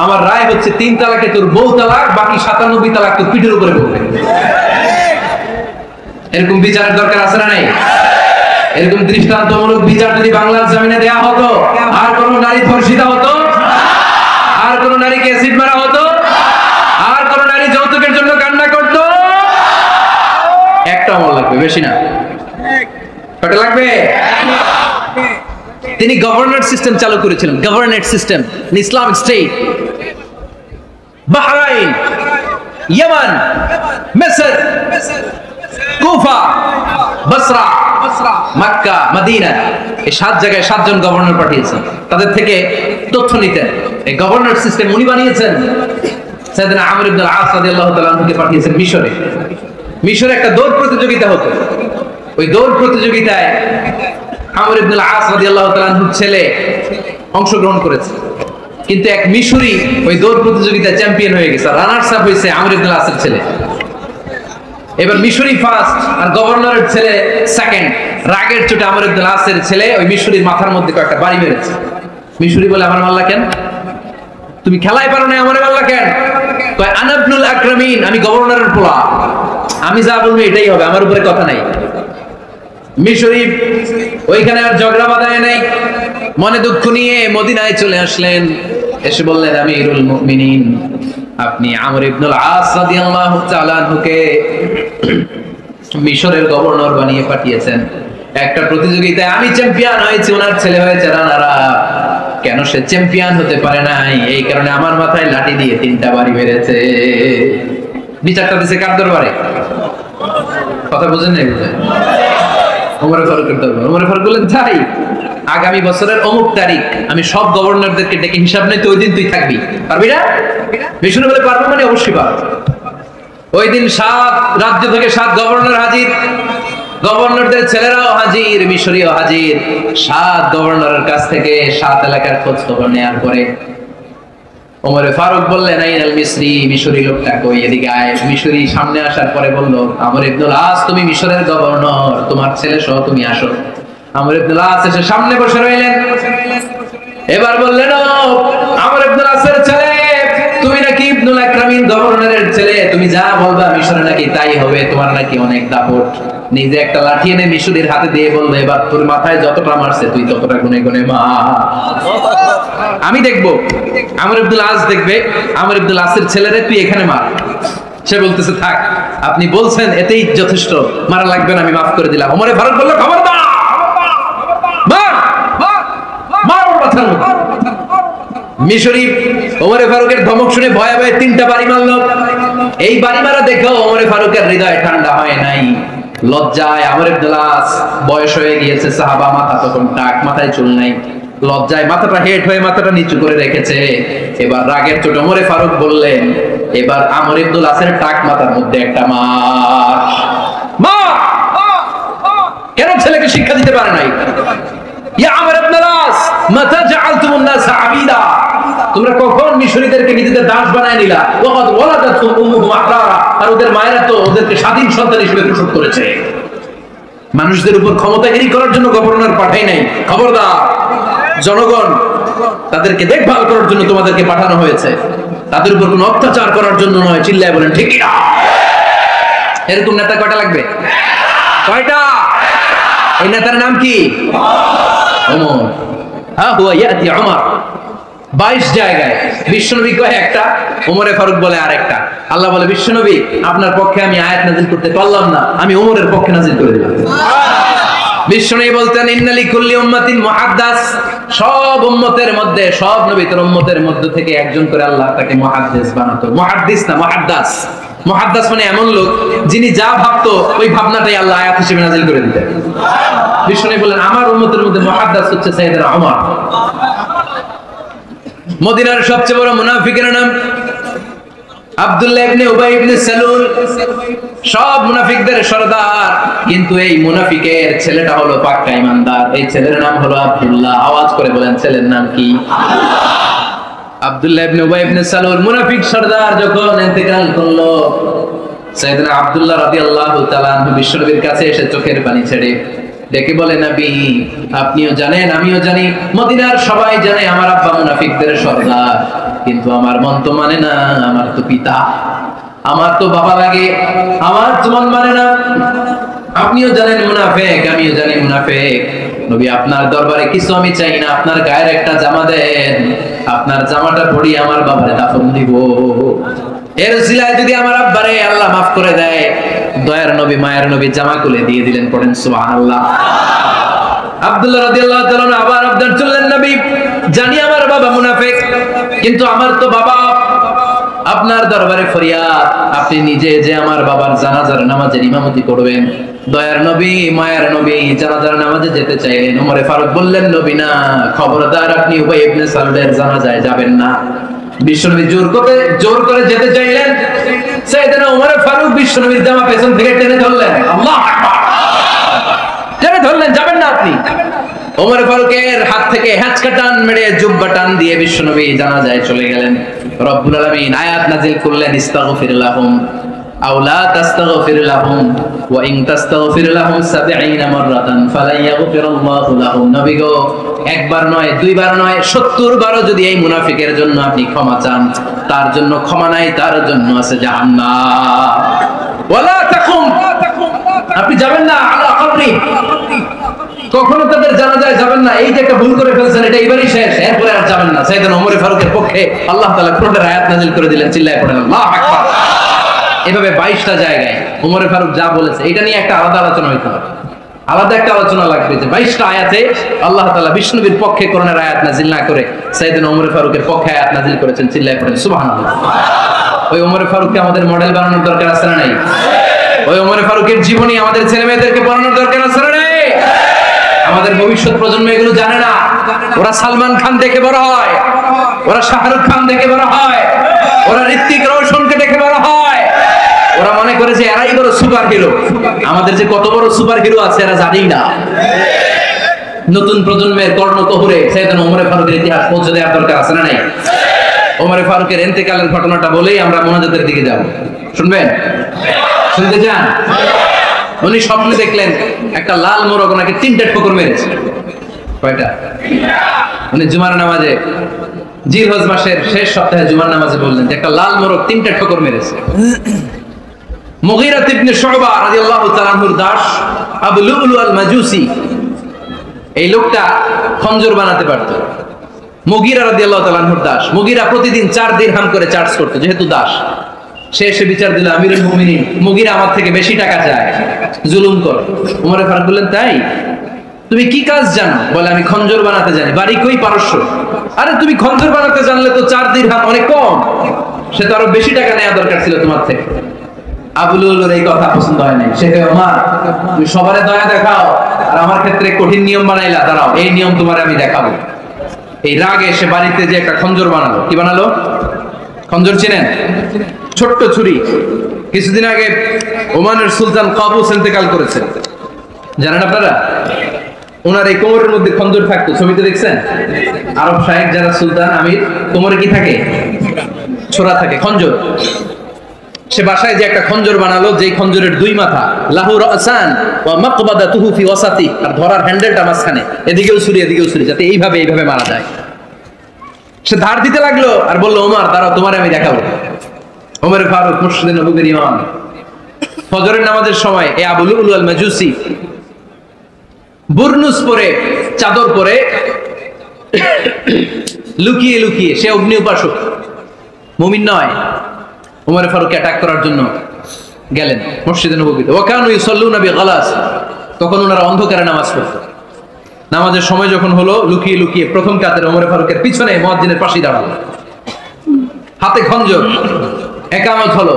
আমার রায় হচ্ছে 3 তালাকে তোর বউ তালাক, বাকি 97 তালাক তোর পিঠের উপরে পড়বে। এরকম বিচারের দরকার আছে না নাই? এরকম দৃষ্টান্তমূলক বিচার যদি বাংলার জমিনে দেয়া হতো, আর কোন নারী ধর্ষিতা হতো, আর কোন নারীকে অ্যাসিড মারা হতো, আর কোন নারী যৌতুকের জন্য কান্না করতো? একটা আমল লাগবে, বেশি না। কয়টা লাগবে? তিনি গভর্নর সিস্টেম চালু করেছিলেন, governor system, Islamic state. Bahrain, Yemen, মিসর, কুফা, বসরা, মক্কা, মদিনা, এই 7 জায়গায় 7 জন গভর্নর পাঠিয়েছেন, তাদের থেকে তথ্য নিতেন। এই গভর্নর সিস্টেম উনি বানিয়েছেন। সাইয়েদনা আমর ইবনে আল-আস রাদিয়াল্লাহু তাআলা আনহুকে পাঠিয়েছেন মিশরে। মিশরে একটা দৌড় প্রতিযোগিতা হতো। ওই দৌড় প্রতিযোগিতায় আমর ইবনে আল-আস রাদিয়াল্লাহু তাআলা আনহুর ছেলে অংশগ্রহণ করেছে, কিন্তু এক মিশরি ওই দৌড় প্রতিযোগিতায় চ্যাম্পিয়ন হয়ে গেছে। রানার্স আপ হয়েছে আমর ইবনে আল-আসের ছেলে। এবার মিশরি ফার্স্ট আর গভর্নরের ছেলে সেকেন্ড। রাগের চোটে আমর ইবনে আল-আসের ছেলে ওই মিশরির মাথার মধ্যে কয়েকটা বাড়ি মেরেছে। মিশরি বলে, আমার মাল্লা কেন? তুমি খেলায় পারো না, আমারে মাল্লা কেন? কয় আনা ইবনুল আকরামিন, আমি গভর্নরের পোলা, আমি যা বলবো এটাই হবে, আমার উপরে কথা নাই। মিশরি ওইখানে আর ঝগড়া বাঁধায় নাই, মনে দুঃখ নিয়ে মদিনায় চলে আসলেন। এসে বললেন, আমিরুল মুমিনিন, আপনি আমর ইবনুল আস রাদিয়াল্লাহু তাআলা আনহুকে মিশরের গভর্নর বানিয়ে পাঠিয়েছেন। একটা প্রতিযোগিতায় আমি চ্যাম্পিয়ন হয়েছি, ওনার ছেলে হয়েছে রানার আপ। কেন সে চ্যাম্পিয়ন হতে পারে নাই? এই কারণে আমার মাথায় লাঠি দিয়ে 3টা বাড়ি মেরেছে। বিচারটা দিছে কার দরবারে? কথা বুঝেন নাই? বুঝেন? ওমর ফারুকের দরবার। ওমর ফারুক বললেন, তাই আগামী বছরের অমুক তারিখ আমি সব গভর্নরদেরকে ডেকে হিসাব নেই, তো ওই দিন তুই থাকবি, পারবি না? মিশনে বলে, পারবো মানে অবশ্যই পারবো। ওই দিন 7 রাজ্য থেকে 7 গভর্নর হাজির, গভর্নরদের ছেলেরাও হাজির, মিশরীয় হাজির। 7 গভর্নরের কাছ থেকে 7 এলাকার খোঁজ খবর নেওয়ার পরে ওমর ফারুক বললেন, আইনাল মিসরি, মিশরি লোকটা কই, এদিকে আয়। মিশরি সামনে আসার পরে বলল, আমর ইবনুল আস, তুমি মিশরের গভর্নর, তোমার ছেলে সহ তুমি আসো। আমর ইবনুল আস এসে সামনে বসে রইলেন। এবার বললেন, আমর ইবনুল আসের ছেলে, তুমি নাকি ইবনুল আকরামিন গভর্নরের ছেলে, তুমি যা বলবা মিশরে নাকি তাই হবে, তোমার নাকি অনেক দাপট। নিজে একটা লাঠি এনে মিশরীর হাতে দিয়ে বললো, এবার তোর মাথায় যতটা মারছে তুই ততটা গুনে গুনে মার, আমি দেখবো। আমর ইবনুল আস দেখবে, আমর ইবনুল আসের ছেলেরে তুই এখানে মার। সে বলতেছে, থাক, আপনি বলছেন এতেই যথেষ্ট, মারা লাগবে না, আমি মাফ করে দিলাম। ওমর ফারুক বলল, খবরদার, মার মার ওর মাথার মধ্যে। মিশরি ওমর ফারুকের ধমক শুনে ভয়ে ভয়ে 3টা বাড়ি মারল। এই বাড়ি মারা দেখেও ওমর ফারুকের হৃদয় ঠান্ডা হয় নাই। লজ্জায় আমর ইবনুল আস, বয়স হয়ে গিয়েছে, সাহাবা, মাথা তখন টাক, মাথায় চুল নাই, লজ্জায় মাথাটা হেট হয়ে মাথাটা নিচু করে রেখেছে। এবার রাগের চোটে ওমর ফারুক বললেন, এবার আমর ইবনুল আসের টাক মাথার মধ্যে একটা মার। মা কেন ছেলেকে শিক্ষা দিতে পারে নাই? ইয়া আমর ইবনুল আস, মাতা জাআলতুমুন নাস আবিদা, তোমরা কখন মিশরীদেরকে নিজেদের দাস বানায় নিলা? ওয়াকাদ ওয়ালাদাতুম উম্মুহুম আহরারা, আর ওদের মায়েরা তো ওদেরকে স্বাধীন সন্তান হিসেবে প্রসব করেছে। মানুষদের উপর ক্ষমতাগিরি করার জন্য গভর্নর পাঠাই নাই। খবরদার, জনগণ তাদেরকে দেখভাল করার জন্য তোমাদেরকে পাঠানো হয়েছে, তাদের উপর কোনো অত্যাচার করার জন্য নয়। চিল্লায় বলেন ঠিক কি না? এরকম নেতা কয়টা লাগবে? কয়টা? এই নেতার নাম কি? ওমর। হ্যাঁ, হুয়া ইয়াতি ওমর। 22 জায়গায় বিশ্বনবী কয় একটা, ওমরে ফারুক বলে আরেকটা। আল্লাহ বলে, বিশ্বনবী আপনার পক্ষে আমি আয়াত নাযিল করতে পারলাম না, আমি ওমরের পক্ষে নাযিল করে দিলাম। বিশ্বনবী বলতেন, ইন্নালি কুল্লি উম্মাতিন মুহাদ্দাস, সব উম্মতের মধ্যে, সব নবীর উম্মতের মধ্য থেকে একজন করে আল্লাহ তাকে মুহাদ্দিস বানাতো। মুহাদ্দিস না, মুহাদ্দাস। মুহাদ্দাস মানে এমন লোক যিনি যা ভাবতো ওই ভাবনাটাই আল্লাহ আয়াত হিসেবে নাযিল করে দিতেন। বিশ্বনবী বলেন, আমার উম্মতের মধ্যে মুহাদ্দাস হচ্ছে সাইয়েদনা ওমর। মদিনার সবচেয়ে বড় মুনাফিকের নাম আব্দুল্লাহ ইবনে উবাই ইবনে সালুল, সব মুনাফিকদের সরদার, কিন্তু এই মুনাফিকের ছেলেটা হলো পাক্কা ঈমানদার। এই ছেলের নাম হলো আব্দুল্লাহ। আওয়াজ করে বলেন, ছেলের নাম কি? আব্দুল্লাহ ইবনে উবাই ইবনে সালুল মুনাফিক সরদার যখন ইন্তেকাল করলো, সাইয়েদনা আব্দুল্লাহ রাদিয়াল্লাহু তাআলা আনহু বিশ্বনবীর কাছে এসে চোখের পানি ছেড়ে ডেকে বলে, নবী আপনিও জানেন আমিও জানি, মদিনার সবাই জানে আমার আব্বা মুনাফিকদের সরদার, কিন্তু আমার মন তো মানে না, আমার তো পিতা, আমার তো বাবা লাগে, আমার তো মন মানে না। আপনিও জানেন মুনাফিক, আমিও জানি মুনাফিক। নবী আপনার দরবারে কিছু আমি চাই না, আপনার গায়ের একটা জামা দেন, আপনার জামাটা পরিয়ে আমার বাবারে দাফন দিব। এর উসিলায় যদি আমার আব্বারে আল্লাহ মাফ করে দেয়, দয়ার নবী মায়ের নবী জামা খুলে দিয়ে দিলেন, পড়েন সুবহানাল্লাহ। আব্দুল্লাহ রাদিয়াল্লাহু তাআলা আবার আবদার চললেন, নবী জানি আমার বাবা মুনাফিক, কিন্তু আমার তো বাবা, আপনার দরবারে ফরিয়াদ, আপনি নিজে যে আমার বাবার জানাজার নামাজের ইমামতি করবেন। দয়ার নবী মায়ের নবী জানাজার নামাজে যেতে চাইলেন। ওমরে ফারুক বললেন, নবী না, খবরদার আপনি উবাই ইবনে সালুলের জানাজায় যাবেন না। বিশ্বনবী জোর করে যেতে চাইলেন। সাইয়েদনা ওমর ফারুক বিশ্বনবীর জামা পেছন থেকে টেনে ধরলেন, আল্লাহু আকবার, টেনে ধরলেন, যাবেন না আপনি। ওমর ফারুকের হাত থেকে হ্যাঁচকা টান মেরে জুব্বা টান দিয়ে বিশ্বনবী জানাজায় চলে গেলেন। রব্বুল আলামিন আয়াত নাযিল করলেন, ইস্তাগফির লাহুম আও লা তাস্তাগফির লাহুম ওয়া ইন তাস্তাগফির লাহুম ৭০ মাররাতান ফালা ইয়াগফিরুল্লাহু লাহুম। নবী গো, একবার নয়, দুইবার নয়, ৭০ বারও যদি এই মুনাফিকের জন্য আপনি ক্ষমা চান, তার জন্য ক্ষমা নাই, তার জন্য আছে জাহান্নাম। ওয়ালা তাকুম, আপনি যাবেন না আলা কবরি, কখনো তাদের জানাজায় যাবেন না। এই যে একটা ভুল করে ফেলছেন, এটা এবারই শেষ, এরপরে আর যাবেন না। সাইয়েদনা ওমর ফারুকের পক্ষে আল্লাহ তাআলা কোরআনের আয়াত নাযিল করে দিলেন, চিল্লায়ে পড়েন আল্লাহু আকবার। এভাবে 22টা জায়গায় ওমর ফারুক যা বলেছে, এটা নিয়ে একটা আলাদা আলোচনা হইতে হবে, আলাদা একটা আলোচনা লাগবে যে 22টা আয়াতে আল্লাহ তাআলা বিষ্ণুবীর পক্ষে কোরআনের আয়াত নাযিল না করে সাইয়েদনা ওমর ফারুকের পক্ষে আয়াত নাযিল করেছেন, চিল্লায়ে পড়েন সুবহানাল্লাহ। ওই ওমর ফারুককে আমাদের মডেল বানানোর দরকার আছে না নাই? ওই ওমর ফারুকের জীবনী আমাদের ছেলে মেয়েদেরকে পড়ানোর দরকার আছে না নাই? আমাদের ভবিষ্যৎ প্রজন্ম এগুলো জানে না। ওরা সালমান খান দেখে বড় হয়, ওরা শাহরুখ খান দেখে বড় হয়, ওরা ঋত্বিক রোশনকে দেখে বড় হয়, ওরা মনে করে যে এরাই বড় সুপার হিরো। আমাদের যে কত বড় সুপার হিরো আছে এরা জানেই না। নতুন প্রজন্মের কর্ণতহুরে সাইয়েদনা ওমর ফারুকের ইতিহাস পৌঁছে দেওয়ার দরকার আছে না নাই? ওমর ফারুকের ইন্তেকালের ঘটনাটা বলেই আমরা মোনাজাতের দিকে যাব। শুনবেন? শুনতে চান? উনি স্বপ্নে দেখলেন একটা লাল মোরগ ওনাকে 3টা ঠোকর মেরেছে। কয়টা? উনি জুমার নামাজে, জিলহজ মাসের শেষ সপ্তাহে জুমার নামাজে বললেন যে একটা লাল মোরগ 3টা ঠোকর মেরেছে। মুগীরা ইবনে শুবা রাদিয়াল্লাহু তাআলা আনহুর দাস আবু লুলু আল মাজুসি, এই লোকটা খঞ্জর বানাতে পারত। মুগীরা রাদিয়াল্লাহু তাআলা আনহুর দাস। মুগীরা প্রতিদিন 4 দিরহাম করে চার্জ করত, যেহেতু দাস। সে এসে বিচার দিল, আমিরুল মুমিনিন, মুগীরা আমার থেকে বেশি টাকা চায়, জুলুম করে। ওমর ফারুক বললেন, তাই? তুমি কি কাজ জানো? বলে, আমি খঞ্জর বানাতে জানি। বাড়ি কই? পারস্য। আরে তুমি খঞ্জর বানাতে জানলে তো 4 দিরহাম অনেক কম, সে তো আরো বেশি টাকা নেওয়া দরকার ছিল তোমার থেকে। আবু লুলুর এই কথা পছন্দ হয় নাই। সে কয়, ওমর তুমি সবারে দয়া দেখাও আর আমার ক্ষেত্রে কঠিন নিয়ম বানাইলা, দাঁড়াও এই নিয়ম তোমারে আমি দেখাবো। এই রাগে সে বাড়িতে যে একটা খঞ্জর বানালো। কি বানালো? খঞ্জর চিনেন? ছোট্ট ছুরি। কিছুদিন আগে ওমানের সুলতান কাবুস ইন্তেকাল করেছেন, জানেন আপনারা? ওনার এই কোমরের মধ্যে খঞ্জর থাকতো, ছবিতে দেখছেন? আরব শাহেক যারা সুলতান আমির, কোমরে কি থাকে? ছোরা থাকে, খঞ্জর। সে বাসায় যে একটা খঞ্জর বানালো, যেই খঞ্জরের 2 মাথা, লাহু রাসান ওয়া মাকবাদাতুহু ফি ওয়াসাতি, আর ধরার হ্যান্ডেলটা মাঝখানে, এদিকেও ছুরি এদিকেও ছুরি, যাতে এইভাবে মারা যায়। সে ধার দিতে লাগলো আর বলল, ওমর দাঁড়াও, তোমারে আমি দেখাবো। ওমর ফারুক মুর্শিদে নববীর ইমাম, ফজরের নামাজের সময় এই আবু লুলু আল মাজুসি বুরনুস পরে, চাদর পরে, লুকিয়ে লুকিয়ে, সে অগ্নি উপাসক, মুমিন নয়। ওমর ফারুককে অ্যাটাক করার জন্য গেলেন মসজিদে নববীতে। ওয়া কানু ইউসাল্লুনা বিগালাস, তখন ওনারা অন্ধকারে নামাজ পড়তো। নামাজের সময় যখন হলো, লুকিয়ে লুকিয়ে প্রথম কাতারে ওমর ফারুকের পিছনে মুয়াজ্জিনের পাশে দাঁড়ালো, হাতে খঞ্জর। একামত হলো,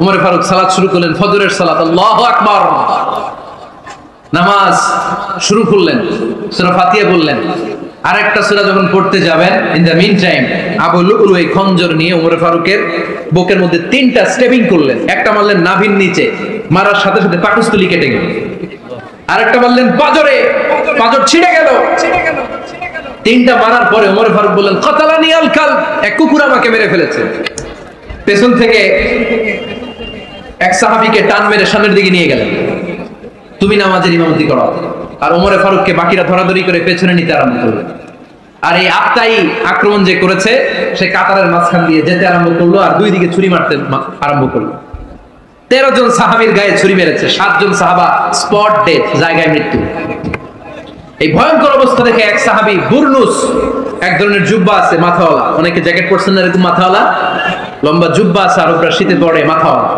ওমর ফারুক সালাত শুরু করলেন, ফজরের সালাত, আল্লাহু আকবার। নামাজ শুরু করলেন, সূরা ফাতিহা বললেন। আরেকটা সূরা যখন পড়তে যাবেন, in the mean time Abu Lulu এই খঞ্জর নিয়ে ওমর ফারুকের বুকের মধ্যে 3টা স্টেপিং করলেন। একটা মারলেন নাভির নিচে, মারার সাথে সাথে পাকস্থলী কেটে গেল। আরেকটা মারলেন পাজরে, পাজর ছিঁড়ে গেল। তিনটা মারার পরে ওমর ফারুক বললেন কাতালানি আল কালব, এক কুকুর আমাকে মেরে ফেলেছে। পেছন থেকে এক সাহাবীকে টান মেরে সামনের দিকে নিয়ে গেলেন, তুমি নামাজের ইমামতি করো। আর ওমরে ফারুককে বাকিরা ধরাধরি করে পেছনে নিতে আরম্ভ করলো। আর এই আত্মাই আক্রমণ যে করেছে সে কাতারের মাঝখান দিয়ে যেতে আরম্ভ করলো আর দুই দিকে ছুরি মারতে আরম্ভ করলো। 13 জন সাহাবীর গায়ে ছুরি মেরেছে, 7 জন সাহাবা স্পট ডেথ, জায়গায় মৃত্যু। এই ভয়ঙ্কর অবস্থা দেখে এক সাহাবী বুরনুস, এক ধরনের জুব্বা আছে মাথাওয়ালা, অনেকে জ্যাকেট পরছেন না এরকম মাথাওয়ালা, লম্বা জুব্বা আছে আর ওপরে শীতে পড়ে মাথাওয়ালা,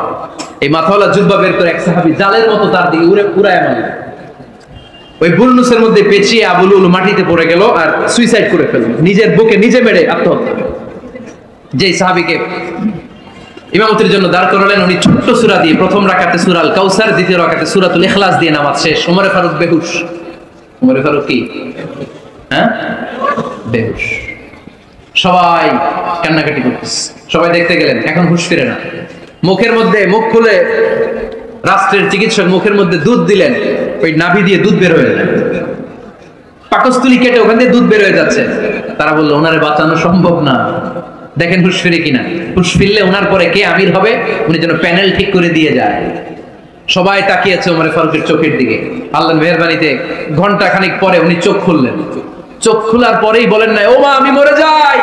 এই মাথাওয়ালা জুব্বা বের করে এক সাহাবী জালের মতো তার দিকে উড়ায় মারল। ওই বুরনুসের মধ্যে পেঁচিয়ে আবুল উল মাটিতে পড়ে গেল আর সুইসাইড করে ফেলল, নিজের বুকে নিজে মেরে আত্মহত্যা। যেই সাহাবীকে ইমামতির জন্য দাঁড় করালেন উনি ছোট্ট সূরা দিয়ে প্রথম রাকাতে সূরা আল কাউসার, দ্বিতীয় রাকাতে সূরাতুল ইখলাস দিয়ে নামাজ শেষ। ওমরে ফারুক বেহুশ। ওমরে ফারুক কি বেহুশ। সবাই কান্নাকাটি করতেছে, সবাই দেখতে গেলেন, এখন হুঁশ ফিরে না। মুখের মধ্যে মুখ খুলে রাষ্ট্রের চিকিৎসক মুখের মধ্যে দুধ দিলেন, ওই নাভি দিয়ে দুধ বের হয়ে যায়, পাকস্থলী কেটে ওখান দিয়ে দুধ বের হয়ে যাচ্ছে। তারা বললো ওনারে বাঁচানো সম্ভব না, দেখেন হুঁশ ফিরে কিনা। হুঁশ ফিরলে ওনার পরে কে আমির হবে উনি যেন প্যানেল ঠিক করে দিয়ে যায়। সবাই তাকিয়েছে ওমরে ফারুকের চোখের দিকে। আল্লাহর মেহেরবানিতে ঘন্টা খানিক পরে উনি চোখ খুললেন। চোখ খোলার পরেই বলেন নাই ও মা আমি মরে যাই।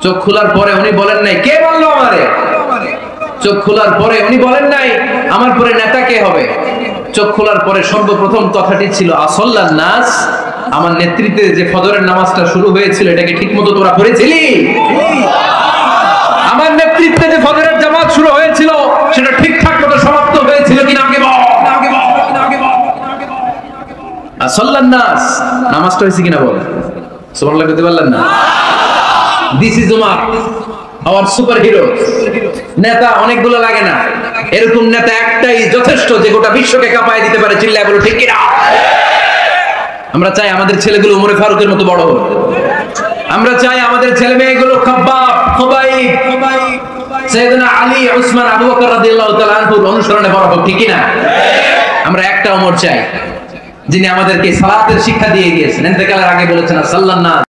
চোখ খোলার পরে উনি বলেন নাই কে বললো আমারে। চোখ খোলার পরে উনি বলেন নাই আমার পরে নেতা কে হবে। চোখ খোলার পরে সর্বপ্রথম কথাটি ছিল আসল্লান নাস, আমার নেতৃত্বে যে ফজরের নামাজটা শুরু হয়েছিল এটাকে ঠিকমতো তোরা পড়েছিলি? আমার নেতৃত্বে যে ফজরের জামাত শুরু হয়েছিল সেটা ঠিকঠাক মতো সমাপ্ত হয়েছিল কিনা আগে বল। আসল্লান নাস, নামাজটা হয়েছে কিনা বল। সুবহানাল্লাহ বলতে পারলেন না? This is Umar, hour super hero. নেতা অনেকগুলো লাগে না, এরকম নেতা একটাই যথেষ্ট যে গোটা বিশ্বকে কাঁপায় দিতে পারে। চিল্লায় বলো ঠিক কিনা? আমরা চাই আমাদের ছেলেগুলো ওমরে ফারুকের মতো বড় হোক। আমরা চাই আমাদের ছেলে মেয়েগুলো খাব্বাব, খুবাইব, সাইয়েদনা আলী, উসমান, আবু বকর রাদিয়াল্লাহু তাআলা আনহুর অনুসরণে বড় হোক, ঠিক কিনা? আমরা একটা ওমর চাই যিনি আমাদেরকে সালাতের শিক্ষা দিয়ে গিয়েছেন, ইন্তেকালের আগে বলেছেন সাল্লাল্লাহু